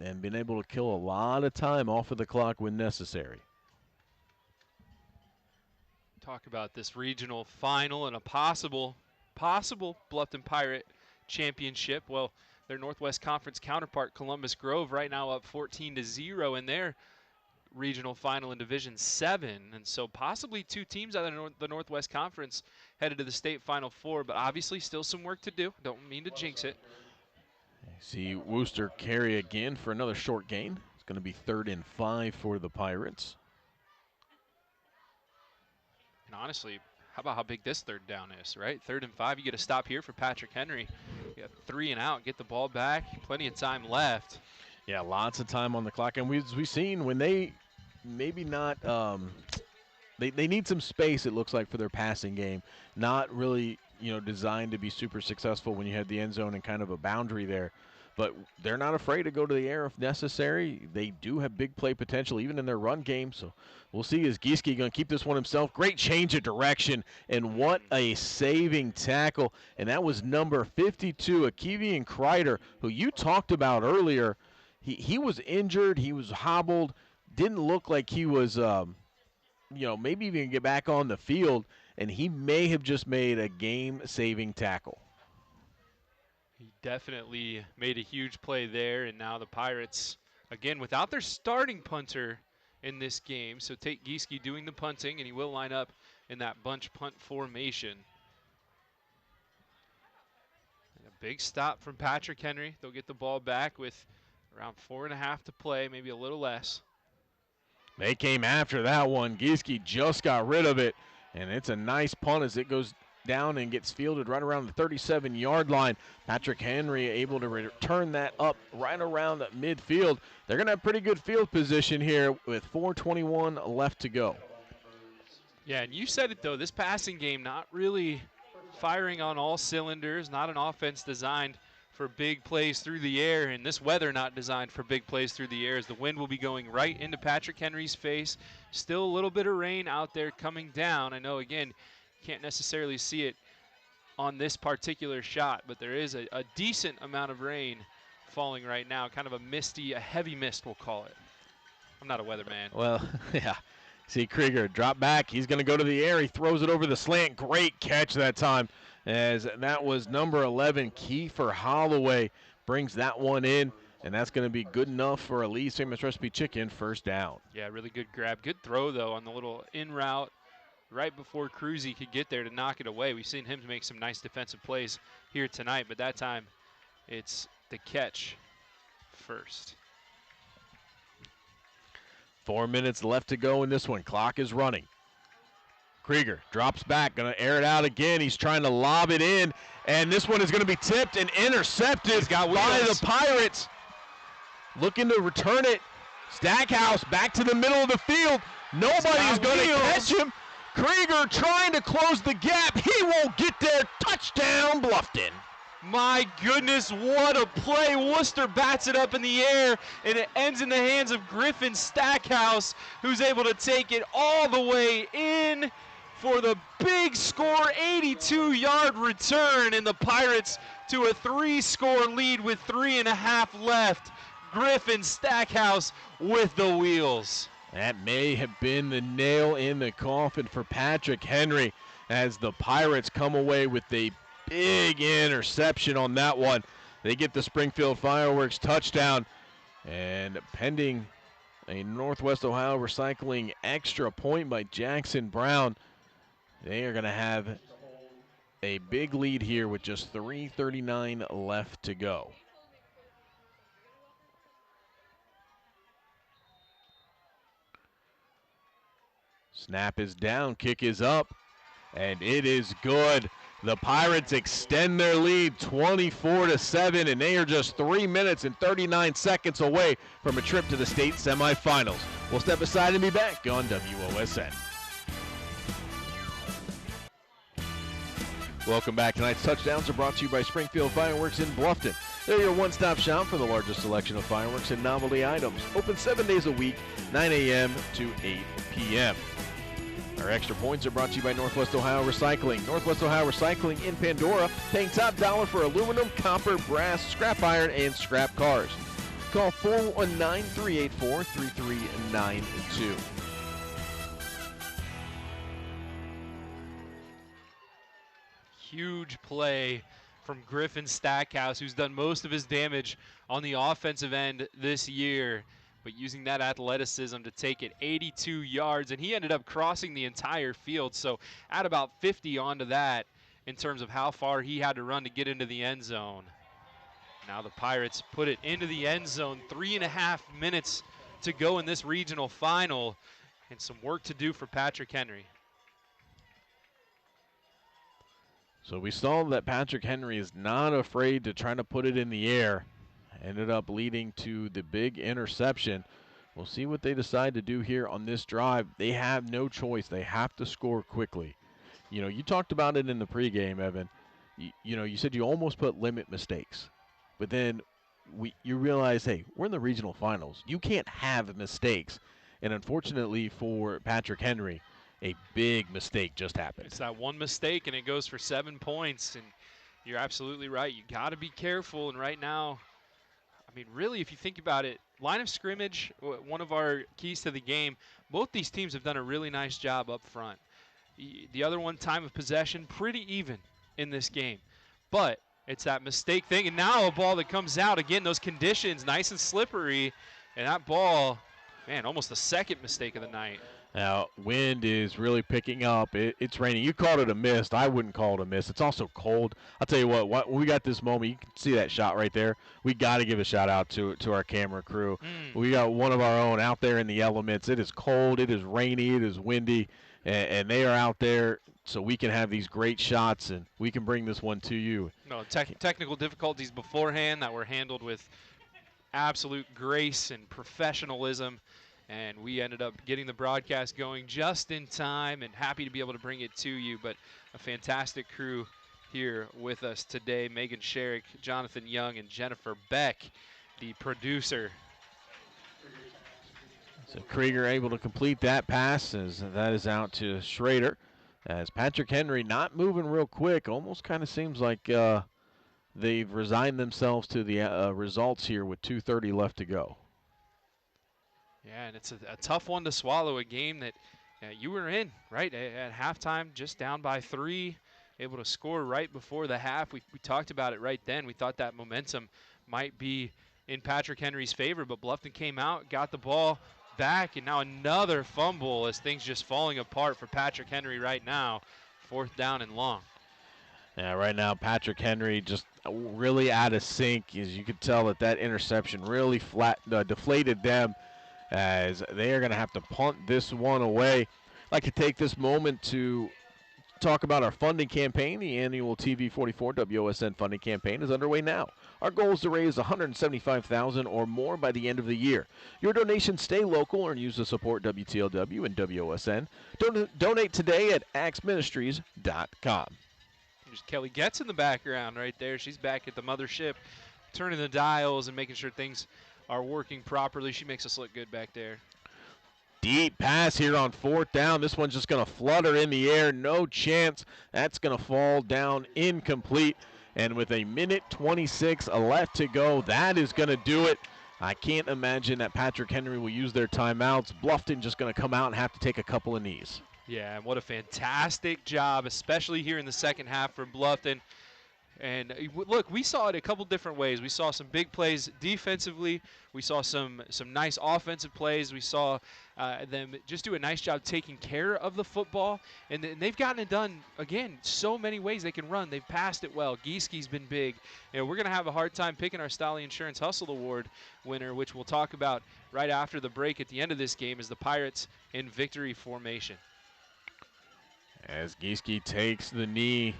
and been able to kill a lot of time off of the clock when necessary. Talk about this regional final and a possible Bluffton Pirate championship. Well, their Northwest Conference counterpart, Columbus Grove, right now up 14-0 in their regional final in Division 7, and so possibly 2 teams out of the Northwest Conference headed to the state Final Four, but obviously still some work to do. Don't mean to jinx it. See Wooster carry again for another short gain. It's going to be 3rd and 5 for the Pirates. And honestly, how about how big this 3rd down is, right? 3rd and 5, you get a stop here for Patrick Henry. You got 3 and out, get the ball back, plenty of time left. Yeah, lots of time on the clock, and we've seen when they maybe not they need some space, it looks like, for their passing game. Not really, designed to be super successful when you have the end zone and kind of a boundary there. But they're not afraid to go to the air if necessary. They do have big play potential even in their run game. So we'll see, is Giese going to keep this one himself. Great change of direction, and what a saving tackle. And that was number 52, Akevian Kreider, who you talked about earlier. He was injured. He was hobbled. Didn't look like he was, maybe even get back on the field, and he may have just made a game-saving tackle. He definitely made a huge play there, and now the Pirates, again, without their starting punter in this game, so Tate Giese doing the punting, and he will line up in that bunch punt formation. And a big stop from Patrick Henry. They'll get the ball back with around 4.5 to play, maybe a little less. They came after that one. Giese just got rid of it, and it's a nice punt as it goes down and gets fielded right around the 37-yard line. Patrick Henry able to return that up right around the midfield. They're going to have pretty good field position here with 4:21 left to go. Yeah, and you said it, though. This passing game not really firing on all cylinders, not an offense designed for big plays through the air, and this weather not designed for big plays through the air, as the wind will be going right into Patrick Henry's face. Still a little bit of rain out there coming down. I know, again, can't necessarily see it on this particular shot, but there is a decent amount of rain falling right now, kind of a heavy mist, we'll call it. I'm not a weatherman. Well, yeah. See Krieger drop back. He's going to go to the air. He throws it over the slant. Great catch that time, as that was number 11, Kiefer Holloway, brings that one in, and that's going to be good enough for a Lee's Famous Recipe Chicken first down. Yeah, really good grab. Good throw, though, on the little in route right before Cruzy could get there to knock it away. We've seen him make some nice defensive plays here tonight, but that time it's the catch first. 4 minutes left to go in this one. Clock is running. Krieger drops back, going to air it out again. He's trying to lob it in, and this one is going to be tipped and intercepted by the Pirates. Looking to return it. Stackhouse back to the middle of the field. Nobody's going to catch him. Krieger trying to close the gap. He won't get there. Touchdown, Bluffton. My goodness, what a play. Wooster bats it up in the air, and it ends in the hands of Griffin Stackhouse, who's able to take it all the way in for the big score, 82-yard return, and the Pirates to a 3-score lead with 3.5 left. Griffin Stackhouse with the wheels. That may have been the nail in the coffin for Patrick Henry as the Pirates come away with a big interception on that one. They get the Springfield Fireworks touchdown, and pending a Northwest Ohio Recycling extra point by Jackson Brown, they are going to have a big lead here with just 3:39 left to go. Snap is down, kick is up, and it is good. The Pirates extend their lead 24-7, and they are just 3 minutes and 39 seconds away from a trip to the state semifinals. We'll step aside and be back on WOSN. Welcome back. Tonight's touchdowns are brought to you by Springfield Fireworks in Bluffton. They're your one-stop shop for the largest selection of fireworks and novelty items. Open 7 days a week, 9 a.m. to 8 p.m. Our extra points are brought to you by Northwest Ohio Recycling. Northwest Ohio Recycling in Pandora, paying top dollar for aluminum, copper, brass, scrap iron, and scrap cars. Call 419-384-3392. Huge play from Griffin Stackhouse, who's done most of his damage on the offensive end this year, but using that athleticism to take it 82 yards, and he ended up crossing the entire field, so add about 50 onto that in terms of how far he had to run to get into the end zone. Now the Pirates put it into the end zone, 3.5 minutes to go in this regional final, and some work to do for Patrick Henry. So we saw that Patrick Henry is not afraid to try to put it in the air. Ended up leading to the big interception. We'll see what they decide to do here on this drive. They have no choice. They have to score quickly. You know, you talked about it in the pregame, Evan. You said you almost put limit mistakes. But then you realize, hey, we're in the regional finals. You can't have mistakes. And unfortunately for Patrick Henry, a big mistake just happened. It's that one mistake, and it goes for 7 points. And you're absolutely right. You got to be careful. And right now, I mean, really, if you think about it, line of scrimmage, one of our keys to the game, both these teams have done a really nice job up front. The other one, time of possession, pretty even in this game. But it's that mistake thing, and now a ball that comes out. Again, those conditions, nice and slippery, and that ball, man, almost the second mistake of the night. Now, wind is really picking up. It's raining. You called it a mist. I wouldn't call it a mist. It's also cold. I'll tell you what we got this moment. You can see that shot right there. We got to give a shout-out to our camera crew. We got one of our own out there in the elements. It is cold. It is rainy. It is windy. And they are out there so we can have these great shots, and we can bring this one to you. No, technical difficulties beforehand that were handled with absolute grace and professionalism. And we ended up getting the broadcast going just in time, and happy to be able to bring it to you. But a fantastic crew here with us today. Megan Sherrick, Jonathan Young, and Jennifer Beck, the producer. So Krieger able to complete that pass as that is out to Schrader. As Patrick Henry not moving real quick, almost kind of seems like they've resigned themselves to the results here with 2:30 left to go. Yeah, and it's a tough one to swallow, a game that you were in, right, at halftime, just down by 3, able to score right before the half. We talked about it right then. We thought that momentum might be in Patrick Henry's favor, but Bluffton came out, got the ball back, and now another fumble as things just falling apart for Patrick Henry right now, 4th down and long. Yeah, right now Patrick Henry just really out of sync. As you could tell that interception really deflated them, as they are going to have to punt this one away. I'd like to take this moment to talk about our funding campaign. The annual TV44 WOSN funding campaign is underway now. Our goal is to raise $175,000 or more by the end of the year. Your donations stay local and use to support WTLW and WOSN. Donate today at axministries.com. There's Kelly Getz in the background right there. She's back at the mothership, turning the dials and making sure things are working properly. She makes us look good back there. Deep pass here on 4th down. This one's just going to flutter in the air. No chance. That's going to fall down incomplete. And with 1:26 left to go, that is going to do it. I can't imagine that Patrick Henry will use their timeouts. Bluffton just going to come out and have to take a couple of knees. Yeah, and what a fantastic job, especially here in the second half for Bluffton. And look, we saw it a couple different ways. We saw some big plays defensively. We saw some nice offensive plays. We saw them just do a nice job taking care of the football. And they've gotten it done, again, so many ways they can run. They've passed it well. Gieski's been big. You know, we're going to have a hard time picking our Stolly Insurance Hustle Award winner, which we'll talk about right after the break at the end of this game, as the Pirates in victory formation. As Gieski takes the knee.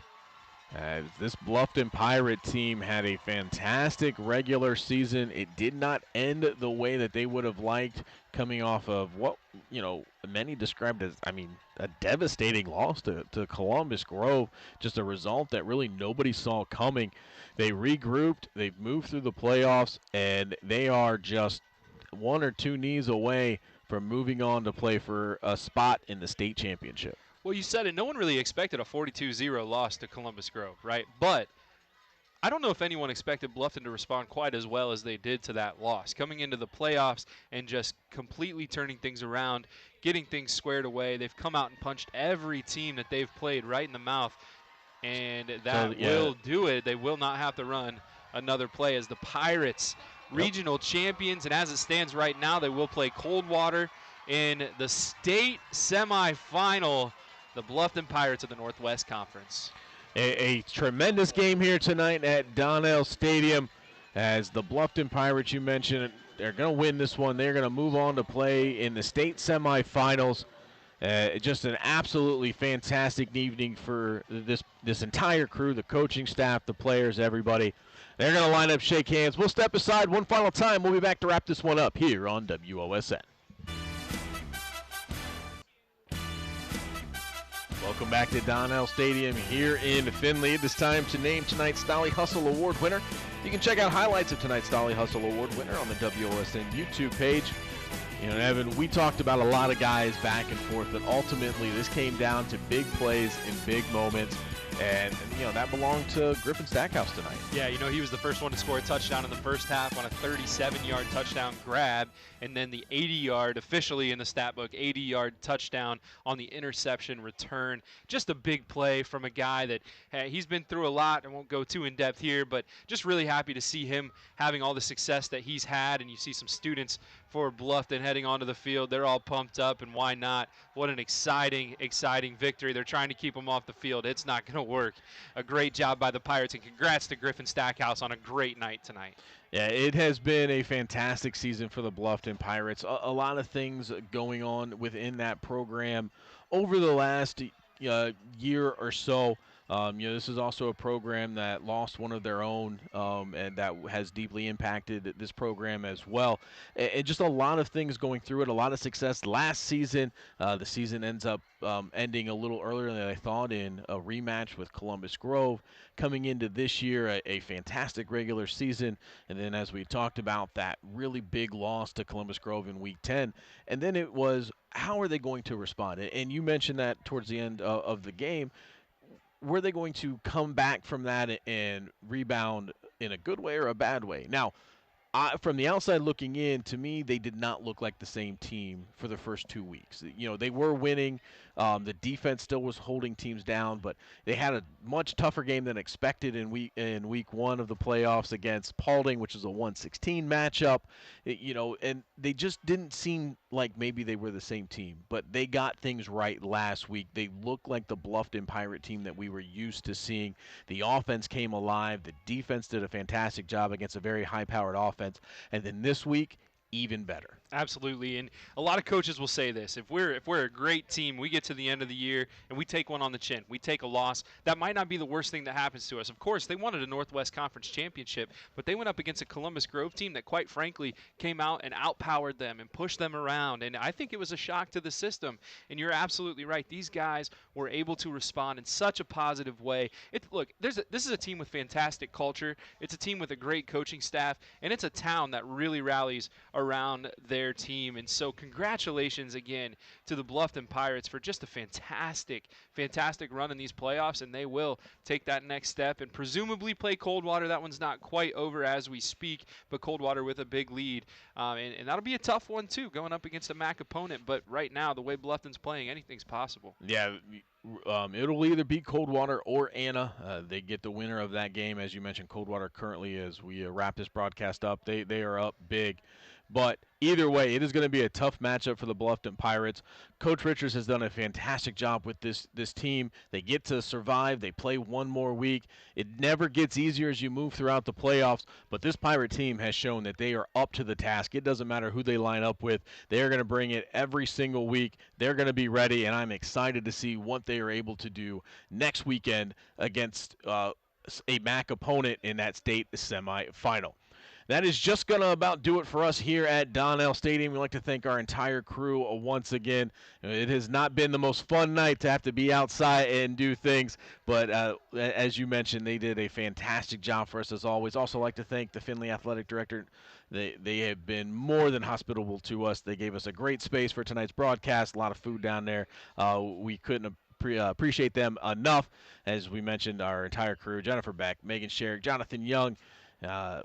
This Bluffton Pirate team had a fantastic regular season. It did not end the way that they would have liked, coming off of what, many described as, a devastating loss to Columbus Grove. Just a result that really nobody saw coming. They regrouped, they've moved through the playoffs, and they are just one or two knees away from moving on to play for a spot in the state championship. Well, you said it. No one really expected a 42-0 loss to Columbus Grove, right? But I don't know if anyone expected Bluffton to respond quite as well as they did to that loss. Coming into the playoffs and just completely turning things around, getting things squared away. They've come out and punched every team that they've played right in the mouth, and that will do it. They will not have to run another play as the Pirates, regional champions, and as it stands right now, they will play Coldwater in the state semifinal. The Bluffton Pirates of the Northwest Conference. A tremendous game here tonight at Donnell Stadium, as the Bluffton Pirates, you mentioned, they're going to win this one. They're going to move on to play in the state semifinals. Just an absolutely fantastic evening for this entire crew, the coaching staff, the players, everybody. They're going to line up, shake hands. We'll step aside one final time. We'll be back to wrap this one up here on WOSN. Welcome back to Donnell Stadium here in Findlay. It is time to name tonight's Stolly Hustle Award winner. You can check out highlights of tonight's Stolly Hustle Award winner on the WOSN YouTube page. Evan, we talked about a lot of guys back and forth, but ultimately this came down to big plays and big moments. And that belonged to Griffin Stackhouse tonight. Yeah, he was the first one to score a touchdown in the first half on a 37-yard touchdown grab, and then the 80-yard, officially in the stat book, 80-yard touchdown on the interception return. Just a big play from a guy that he's been through a lot. I won't go too in-depth here, but just really happy to see him having all the success that he's had. And you see some students for Bluffton heading onto the field. They're all pumped up, and why not? What an exciting, exciting victory. They're trying to keep him off the field. It's not going to work. A great job by the Pirates, and congrats to Griffin Stackhouse on a great night tonight. Yeah, it has been a fantastic season for the Bluffton Pirates. A lot of things going on within that program over the last year or so. This is also a program that lost one of their own, and that has deeply impacted this program as well. And just a lot of things going through it, a lot of success. Last season, the season ends up ending a little earlier than I thought in a rematch with Columbus Grove. Coming into this year, a fantastic regular season. And then, as we talked about, that really big loss to Columbus Grove in Week 10. And then it was, how are they going to respond? And you mentioned that towards the end of the game. Were they going to come back from that and rebound in a good way or a bad way? Now, from the outside looking in, to me, they did not look like the same team for the first 2 weeks. They were winning. The defense still was holding teams down, but they had a much tougher game than expected in week 1 of the playoffs against Paulding, which is a 1-16 matchup. And they just didn't seem like maybe they were the same team, but they got things right last week. They looked like the Bluffton Pirate team that we were used to seeing. The offense came alive. The defense did a fantastic job against a very high-powered offense. And then this week, even better. Absolutely, and a lot of coaches will say this: if we're a great team, we get to the end of the year and we take one on the chin, we take a loss, that might not be the worst thing that happens to us. Of course, they wanted a Northwest Conference championship, but they went up against a Columbus Grove team that, quite frankly, came out and outpowered them and pushed them around, and I think it was a shock to the system. And you're absolutely right; these guys were able to respond in such a positive way. This is a team with fantastic culture. It's a team with a great coaching staff, and it's a town that really rallies around their their team. And so congratulations again to the Bluffton Pirates for just a fantastic run in these playoffs, and they will take that next step and presumably play Coldwater. That one's not quite over as we speak, but Coldwater with a big lead. And that'll be a tough one, too, going up against a MAC opponent. But right now, the way Bluffton's playing, anything's possible. Yeah, it'll either be Coldwater or Anna. They get the winner of that game. As you mentioned, Coldwater currently, as we wrap this broadcast up, they are up big. But either way, it is going to be a tough matchup for the Bluffton Pirates. Coach Richards has done a fantastic job with this team. They get to survive. They play one more week. It never gets easier as you move throughout the playoffs, but this Pirate team has shown that they are up to the task. It doesn't matter who they line up with. They are going to bring it every single week. They're going to be ready, and I'm excited to see what they are able to do next weekend against a MAC opponent in that state semifinal. That is just going to about do it for us here at Donnell Stadium. We'd like to thank our entire crew once again. It has not been the most fun night to have to be outside and do things, but as you mentioned, they did a fantastic job for us as always. Also like to thank the Findlay Athletic Director. They have been more than hospitable to us. They gave us a great space for tonight's broadcast, a lot of food down there. We couldn't appreciate them enough. As we mentioned, our entire crew, Jennifer Beck, Megan Sherrick, Jonathan Young,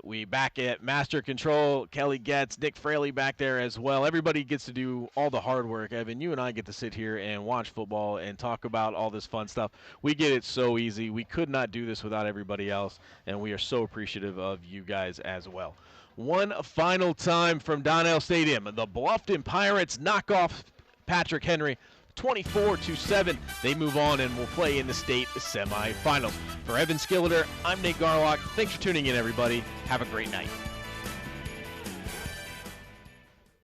we back at Master Control, Kelly Getz, Nick Fraley back there as well. Everybody gets to do all the hard work. Evan, you and I get to sit here and watch football and talk about all this fun stuff. We get it so easy. We could not do this without everybody else, and we are so appreciative of you guys as well. One final time from Donnell Stadium. The Bluffton Pirates knock off Patrick Henry 24-7. They move on and will play in the state semifinals. For Evan Skilleter, I'm Nate Garlock. Thanks for tuning in, everybody. Have a great night.